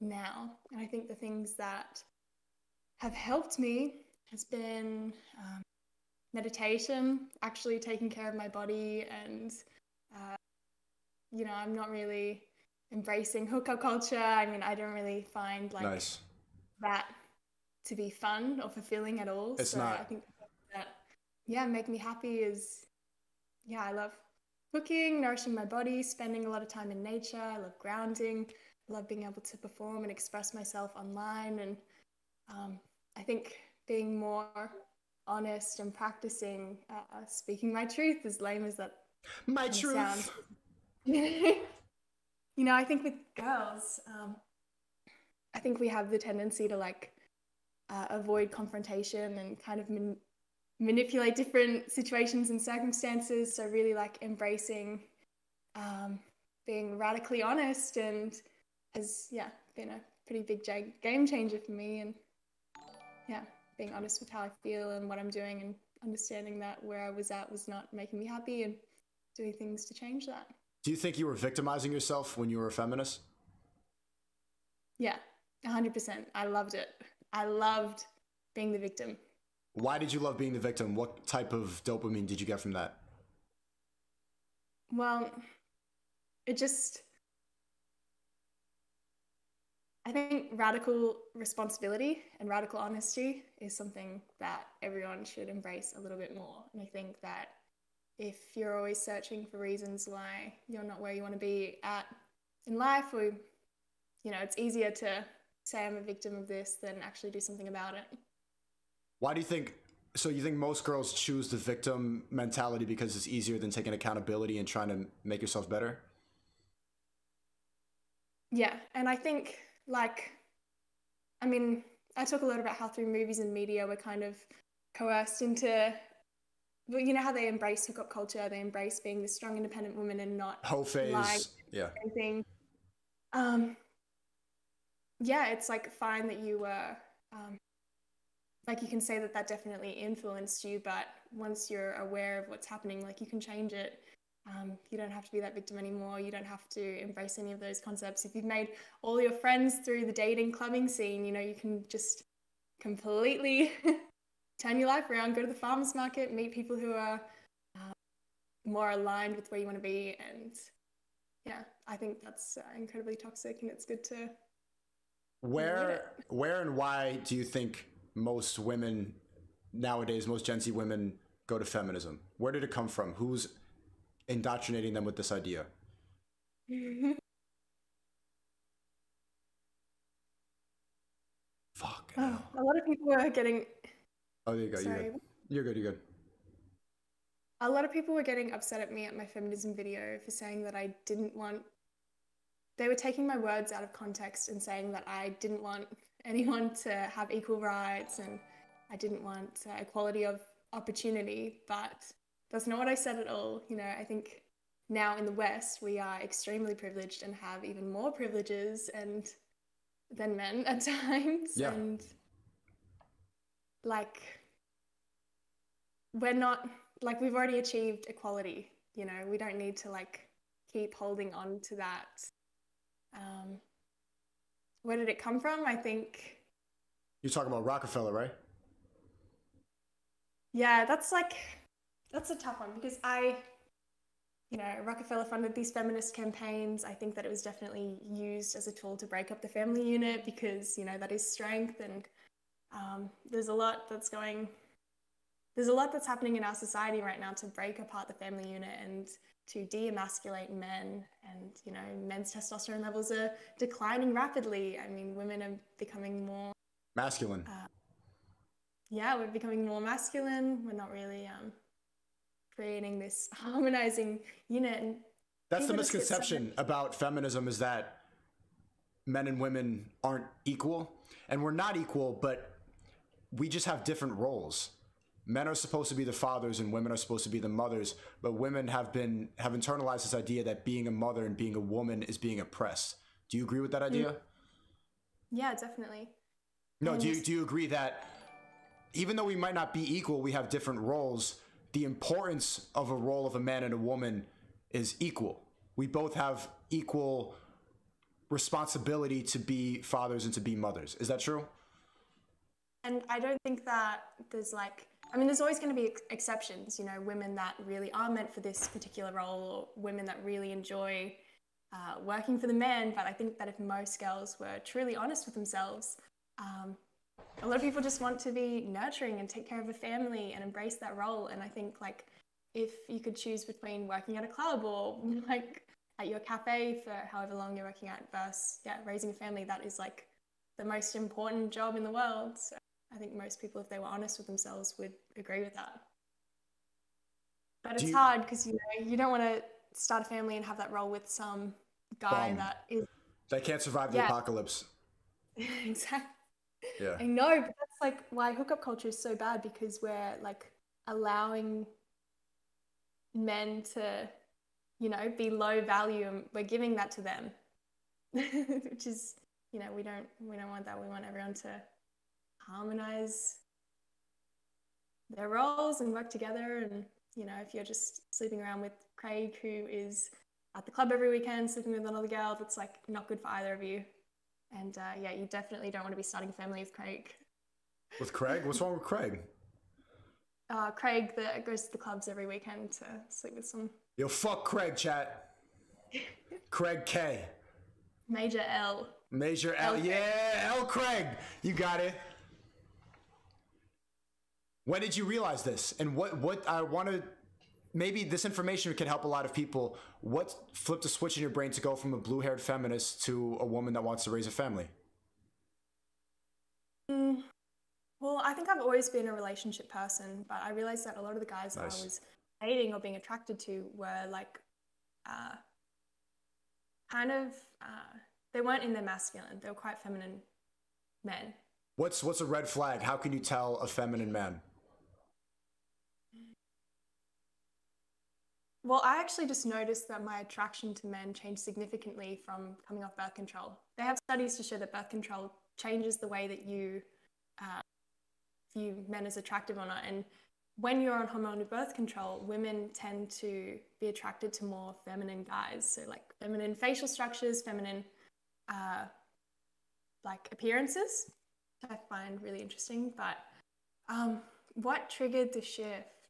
now. And I think the things that have helped me has been meditation, actually taking care of my body, and I'm not really embracing hookup culture. I mean, I don't really find like that to be fun or fulfilling at all. It's not. I think that make me happy is I love cooking, nourishing my body, spending a lot of time in nature. I love grounding. I love being able to perform and express myself online, and I think being more honest and practicing speaking my truth, as lame as that sounds. You know, I think with girls, I think we have the tendency to like avoid confrontation and kind of manipulate different situations and circumstances. So really like embracing being radically honest and has, yeah, been a pretty big game changer for me. And yeah, being honest with how I feel and what I'm doing, and understanding that where I was at was not making me happy, and doing things to change that. Do you think you were victimizing yourself when you were a feminist? Yeah, 100%. I loved it. I loved being the victim. Why did you love being the victim? What type of dopamine did you get from that? Well, it just, I think radical responsibility and radical honesty is something that everyone should embrace a little bit more. And I think that if you're always searching for reasons why you're not where you want to be at in life, or, you know, it's easier to say I'm a victim of this than actually do something about it. Why do you think, so you think most girls choose the victim mentality because it's easier than taking accountability and trying to make yourself better? Yeah, and I think, like, I mean, I talk a lot about how through movies and media we're kind of coerced into, well, you know how they embrace hookup culture, they embrace being the strong, independent woman and not Whole phase, yeah. Anything. Yeah, it's like fine that you were, like you can say that that definitely influenced you, but once you're aware of what's happening, like you can change it. You don't have to be that victim anymore. You don't have to embrace any of those concepts. If you've made all your friends through the dating clubbing scene, you know, you can just completely turn your life around, go to the farmer's market, meet people who are more aligned with where you want to be. And yeah, I think that's incredibly toxic, and it's good to Where and why do you think most women nowadays, most Gen Z women, go to feminism? Where did it come from? Who's indoctrinating them with this idea? Fuck. A lot of people were getting... Oh, there you go. Sorry. You're good. You're good. A lot of people were getting upset at me at my feminism video for saying that I didn't want... They were taking my words out of context and saying that I didn't want anyone to have equal rights and I didn't want equality of opportunity, but that's not what I said at all. You know, I think now in the West, we are extremely privileged and have even more privileges than men at times. Yeah. And like, we're not, like, we've already achieved equality, you know, we don't need to like keep holding on to that. Where did it come from? I think... You're talking about Rockefeller, right? Yeah, that's a tough one because you know, Rockefeller funded these feminist campaigns. I think that it was definitely used as a tool to break up the family unit because, you know, that is strength, and there's a lot that's happening in our society right now to break apart the family unit and to de-emasculate men. And, you know, men's testosterone levels are declining rapidly. I mean, women are becoming more... Masculine. Yeah, we're becoming more masculine. We're not really creating this harmonizing unit. And that's the misconception about feminism, is that men and women aren't equal. And we're not equal, but we just have different roles. Men are supposed to be the fathers and women are supposed to be the mothers, but women have internalized this idea that being a mother and being a woman is being oppressed. Do you agree with that idea? Yeah, definitely. No, do you agree that even though we might not be equal, we have different roles, the importance of a role of a man and a woman is equal? We both have equal responsibility to be fathers and to be mothers. Is that true? And I don't think that there's like... I mean, there's always going to be exceptions, you know, women that really are meant for this particular role, or women that really enjoy working for the man. But I think that if most girls were truly honest with themselves, a lot of people just want to be nurturing and take care of a family and embrace that role. And I think, like, if you could choose between working at a club or like at your cafe for however long you're working at versus raising a family, that is like the most important job in the world. So I think most people, if they were honest with themselves, would agree with that. But it's hard because, you know, you don't want to start a family and have that role with some guy that can't survive the apocalypse. Exactly. Yeah. I know, but that's like why hookup culture is so bad, because we're like allowing men to, you know, be low value, and we're giving that to them. which is, you know, we don't want that. We want everyone to harmonize their roles and work together. And, you know, if you're just sleeping around with Craig, who is at the club every weekend, sleeping with another girl, that's like not good for either of you. And yeah, you definitely don't want to be starting a family with Craig. With Craig? What's wrong with Craig? Craig that goes to the clubs every weekend to sleep with some. Yo, fuck Craig, chat. Craig K. Major L. Major L. Yeah, L. Craig. You got it. When did you realize this? And what I want to, maybe this information can help a lot of people. What flipped a switch in your brain to go from a blue-haired feminist to a woman that wants to raise a family? Well, I think I've always been a relationship person, but I realized that a lot of the guys that I was dating or being attracted to were like, they weren't in their masculine. They were quite feminine men. What's a red flag? How can you tell a feminine man? Well, I actually just noticed that my attraction to men changed significantly from coming off birth control. They have studies to show that birth control changes the way that you view men as attractive or not. And when you're on hormonal birth control, women tend to be attracted to more feminine guys. So like feminine facial structures, feminine like appearances, which I find really interesting. But what triggered the shift?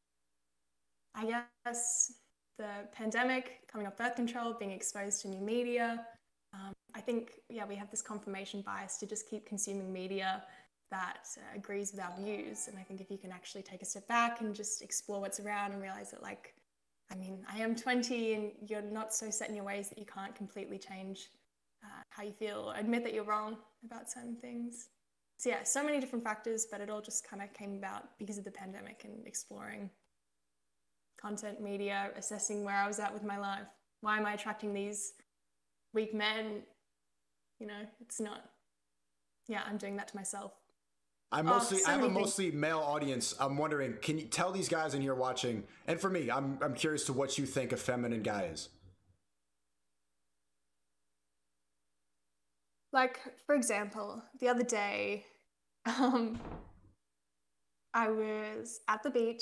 I guess the pandemic, coming off birth control, being exposed to new media. I think, yeah, we have this confirmation bias to just keep consuming media that agrees with our views. And I think if you can actually take a step back and just explore what's around and realize that, like, I mean, I am 20 and you're not so set in your ways that you can't completely change how you feel or admit that you're wrong about certain things. So yeah, so many different factors, but it all just kind of came about because of the pandemic and exploring content, media, assessing where I was at with my life. Why am I attracting these weak men? You know, it's not, yeah, I'm doing that to myself. I have a mostly male audience. I'm wondering, can you tell these guys in here watching, and for me, I'm curious to what you think a feminine guy is. Like, for example, the other day, I was at the beach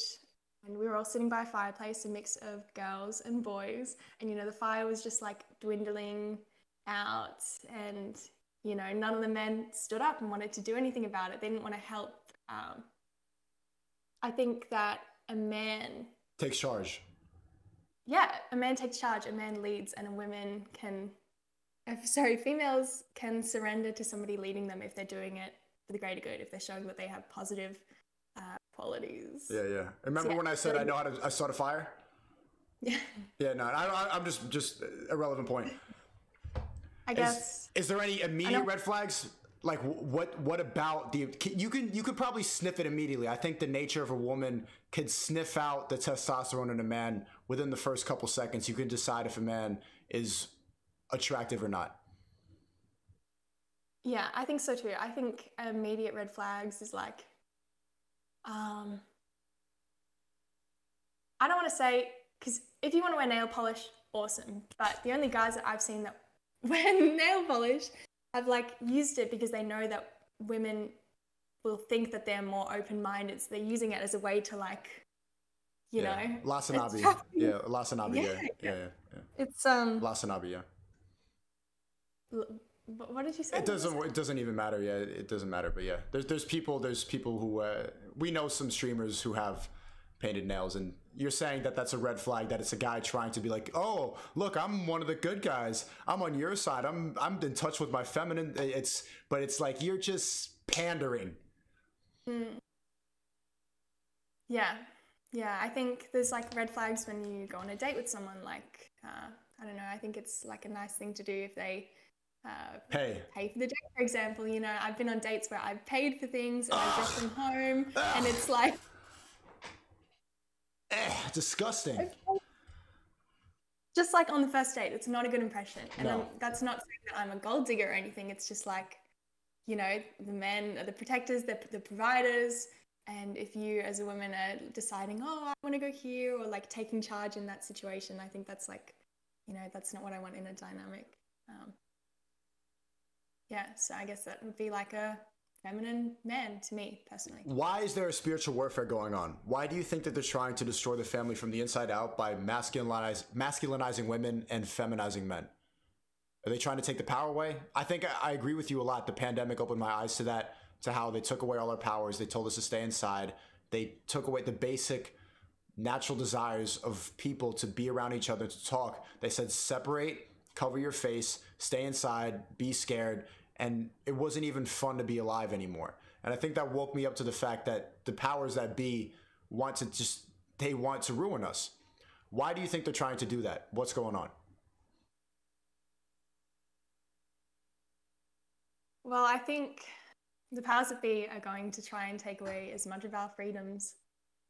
and we were all sitting by a fireplace, a mix of girls and boys. And, you know, the fire was just like dwindling out and, you know, none of the men stood up and wanted to do anything about it. They didn't want to help. I think that a man takes charge. Yeah, a man takes charge, a man leads, and females can surrender to somebody leading them if they're doing it for the greater good, if they're showing that they have positive qualities. Yeah. Remember when I said I know how to start a fire? Yeah. Yeah, no, I'm just irrelevant point. I guess. Is there any immediate red flags? Like what about you could probably sniff it immediately. I think the nature of a woman could sniff out the testosterone in a man within the first couple seconds. You can decide if a man is attractive or not. Yeah, I think so too. I think immediate red flags is like, I don't want to say, because if you want to wear nail polish, awesome. But the only guys that I've seen that wear nail polish have like used it because they know that women will think that they're more open-minded. So they're using it as a way to like, you know. Lasanabi. Yeah, Lasanabi. Yeah. It's Lasanabi. Yeah. What did you say? It doesn't even matter. Yeah, it doesn't matter. But yeah, there's people who we know some streamers who have painted nails, and you're saying that that's a red flag, that it's a guy trying to be like, oh, look, I'm one of the good guys. I'm on your side. I'm in touch with my feminine. But it's like you're just pandering. Yeah. I think there's like red flags when you go on a date with someone. Like I don't know. I think it's like a nice thing to do if they pay for the date, for example. You know, I've been on dates where I've paid for things and I brought them home, and it's like disgusting. Just like on the first date, it's not a good impression. And that's not saying that I'm a gold digger or anything. It's just like, you know, the men are the protectors, they're the providers. And if you as a woman are deciding, oh, I want to go here, or like taking charge in that situation, I think that's like, you know, that's not what I want in a dynamic. yeah, so I guess that would be like a feminine man to me personally. Why is there a spiritual warfare going on? Why do you think that they're trying to destroy the family from the inside out by masculinizing women and feminizing men? Are they trying to take the power away? I think I agree with you a lot. The pandemic opened my eyes to that, to how they took away all our powers. They told us to stay inside. They took away the basic natural desires of people to be around each other, to talk. They said, separate, cover your face, stay inside, be scared. And it wasn't even fun to be alive anymore. And I think that woke me up to the fact that the powers that be want to ruin us. Why do you think they're trying to do that? What's going on? Well, I think the powers that be are going to try and take away as much of our freedoms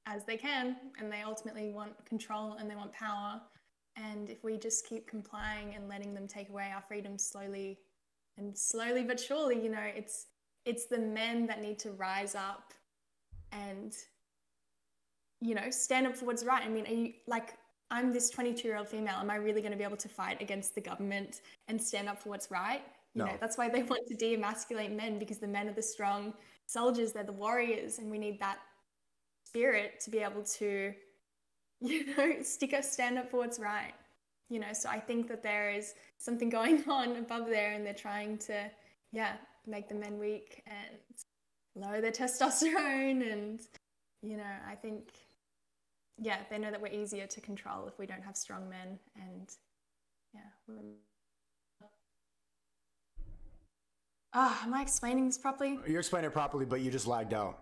as they can, and they ultimately want control and they want power. And if we just keep complying and letting them take away our freedoms slowly but surely, you know, it's the men that need to rise up and, you know, stand up for what's right. I mean, are you, like, I'm this 22-year-old female. Am I really going to be able to fight against the government and stand up for what's right? You know, that's why they want to de-emasculate men, because the men are the strong soldiers, they're the warriors, and we need that spirit to be able to, you know, stand up for what's right. You know, so I think that there is something going on above there, and they're trying to, yeah, make the men weak and lower their testosterone. And, you know, I think, yeah, they know that we're easier to control if we don't have strong men. And, yeah. Am I explaining this properly? You're explaining it properly, but you just lagged out.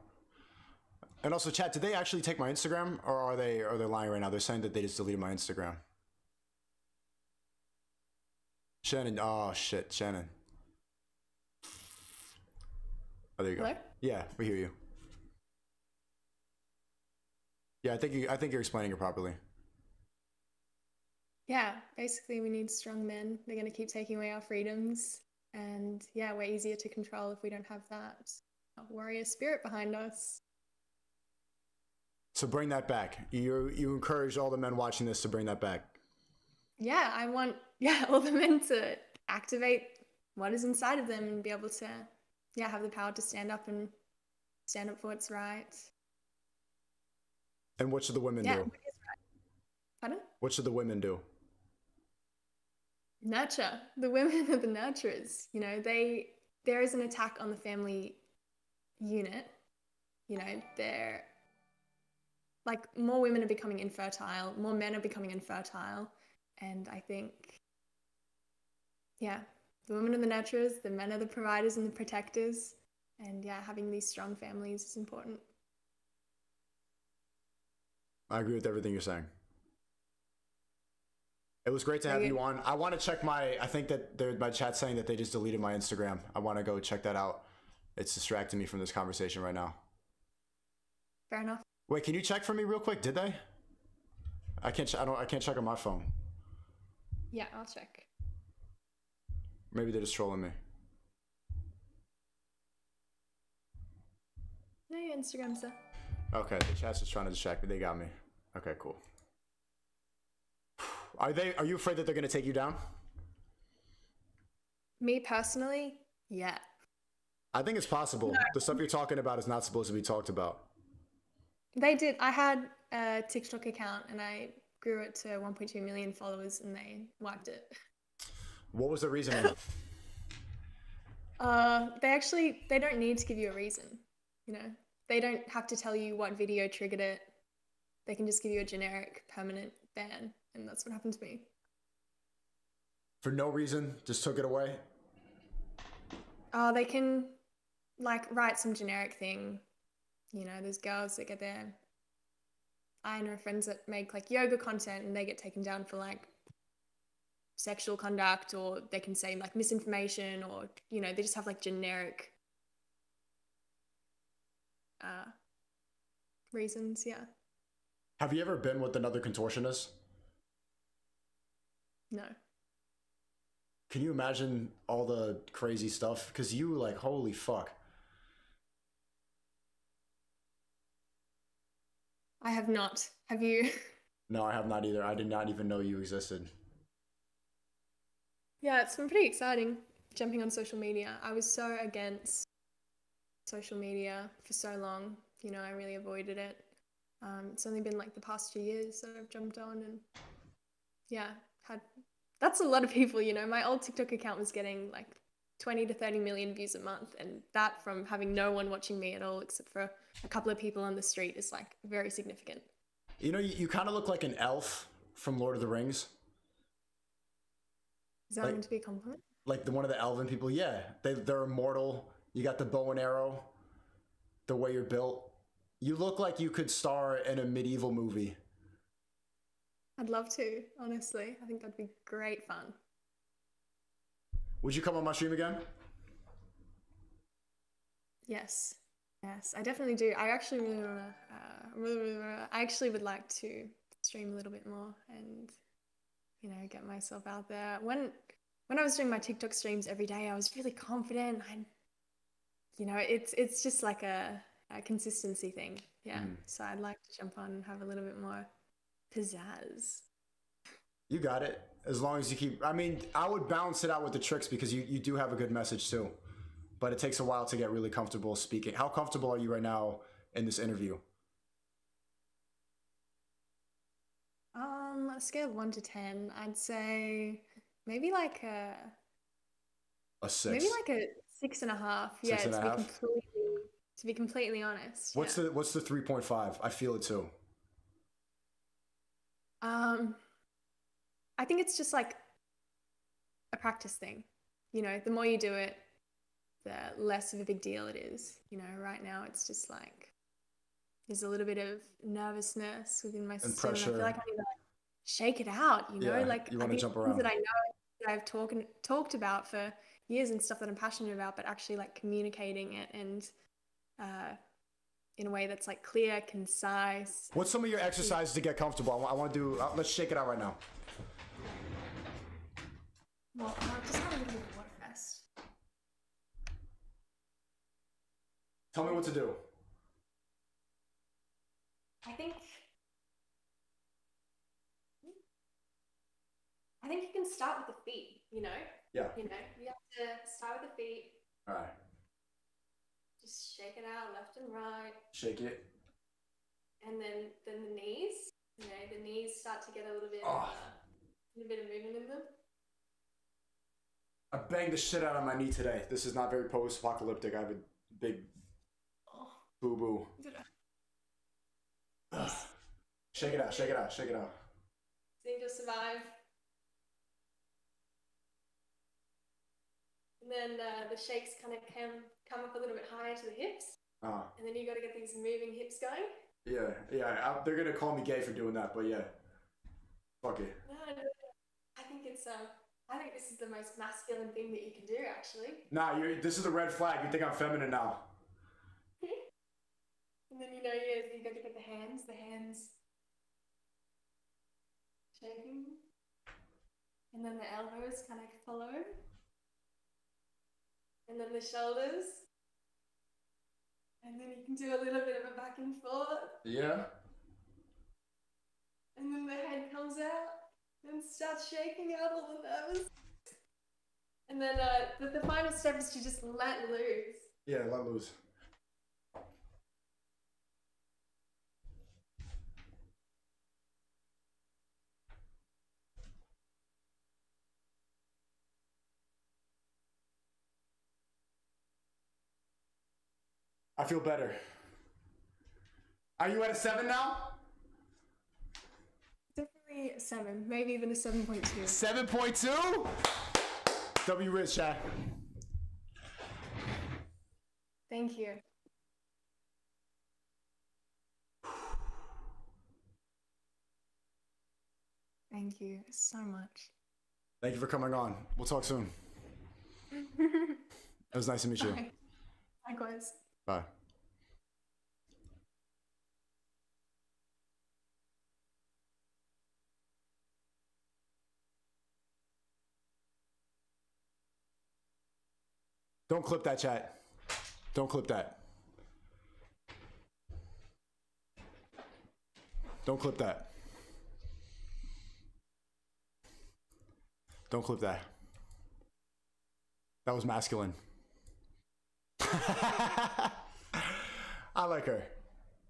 And also, chat, did they actually take my Instagram, or are they lying right now? They're saying that they just deleted my Instagram. Shannen, oh shit, Shannen. Oh, there you go. Hello? Yeah, we hear you. Yeah, I think you're explaining it properly. Yeah, basically we need strong men. They're going to keep taking away our freedoms, and yeah, we're easier to control if we don't have that warrior spirit behind us. So bring that back. You encourage all the men watching this to bring that back. Yeah, I want all the men to activate what is inside of them and be able to have the power to stand up for what's right. And what should the women do? What is right. Pardon? What should the women do? Nurture. The women are the nurturers. You know, there is an attack on the family unit. You know, they're like, more women are becoming infertile, more men are becoming infertile. And I think, yeah, the women are the nurturers, the men are the providers and the protectors. And yeah, having these strong families is important. I agree with everything you're saying. It was great to have you on. I want to check I think that my chat's saying that they just deleted my Instagram. I want to go check that out. It's distracting me from this conversation right now. Fair enough. Wait, can you check for me real quick? Did they? I can't check on my phone. Yeah, I'll check. Maybe they're just trolling me. No, your Instagram's there. Okay, the chat's just trying to distract me. They got me. Okay, cool. Are you afraid that they're going to take you down? Me personally, yeah. I think it's possible. No. The stuff you're talking about is not supposed to be talked about. They did. I had a TikTok account and I grew it to 1.2 million followers and they wiped it. What was the reasoning? They don't need to give you a reason. You know, they don't have to tell you what video triggered it. They can just give you a generic permanent ban. And that's what happened to me. For no reason, just took it away? They can like write some generic thing. You know, there's girls that get their, I know friends that make like yoga content and they get taken down for like sexual conduct, or they can say like misinformation, or, you know, they just have like generic reasons. Yeah. Have you ever been with another contortionist? No. Can you imagine all the crazy stuff? Because you, like, holy fuck. I have not. Have you? No, I have not either. I did not even know you existed. Yeah, it's been pretty exciting. jumping on social media. I was so against social media for so long. You know, I really avoided it. It's only been like the past 2 years that I've jumped on, and yeah, that's a lot of people, you know. My old TikTok account was getting like 20 to 30 million views a month, and that from having no one watching me at all except for a couple of people on the street is like very significant. You know, you kind of look like an elf from Lord of the Rings. Is that meant to be a compliment? Like one of the elven people, yeah. They're immortal. You got the bow and arrow, the way you're built. You look like you could star in a medieval movie. I'd love to, honestly. I think that'd be great fun. Would you come on my stream again? Yes. Yes, I definitely do. I actually would like to stream a little bit more and, you know, get myself out there. When I was doing my TikTok streams every day, I was really confident. You know, it's just like a consistency thing. Yeah. So I'd like to jump on and have a little bit more pizzazz. You got it. As long as you keep, I mean, I would balance it out with the tricks because you do have a good message too. But it takes a while to get really comfortable speaking. How comfortable are you right now in this interview? On a scale of 1 to 10, I'd say maybe like a 6. Maybe like a 6.5. Yeah, 6.5? To be completely honest. What's the 3.5? I feel it too. I think it's just like a practice thing. You know, the more you do it, the less of a big deal it is. You know, right now it's just like there's a little bit of nervousness within my system. And I feel like I need to like shake it out, you know? Yeah, like you want I to think jump around. that I know that I've talked about for years and stuff that I'm passionate about, but actually like communicating it and in a way that's like clear, concise. What's some of your exercises to get comfortable? I want to do, let's shake it out right now. Well, I'll just have a little bit of water first. Tell me what to do. I think you can start with the feet, you know? Yeah. You know, you have to start with the feet. All right. Just shake it out left and right. Shake it. And then the knees, you know, the knees start to get a little bit of movement in them. I banged the shit out of my knee today. This is not very post-apocalyptic. I have a big boo-boo. Shake it out, shake it out, shake it out. Seem to survive. And then the shakes kind of come up a little bit higher to the hips. And then you got to get these moving hips going. Yeah. They're going to call me gay for doing that, but yeah. Fuck it. No. I think this is the most masculine thing that you can do, actually. Nah, this is a red flag. You think I'm feminine now. And then, you know, you got to get the hands shaking. And then the elbows kind of follow. And then the shoulders. And then you can do a little bit of a back and forth. Yeah. And then the head comes out and starts shaking out all the nerves. And then the final step is to just let loose. Yeah, let loose. I feel better. Are you at a 7 now? Definitely a 7, maybe even a 7.2. 7.2? W Riz, chat. Thank you. Thank you so much. Thank you for coming on. We'll talk soon. It was nice to meet you. Bye. Likewise. Bye. Don't clip that, chat. Don't clip that. Don't clip that. Don't clip that. That was masculine. I like her.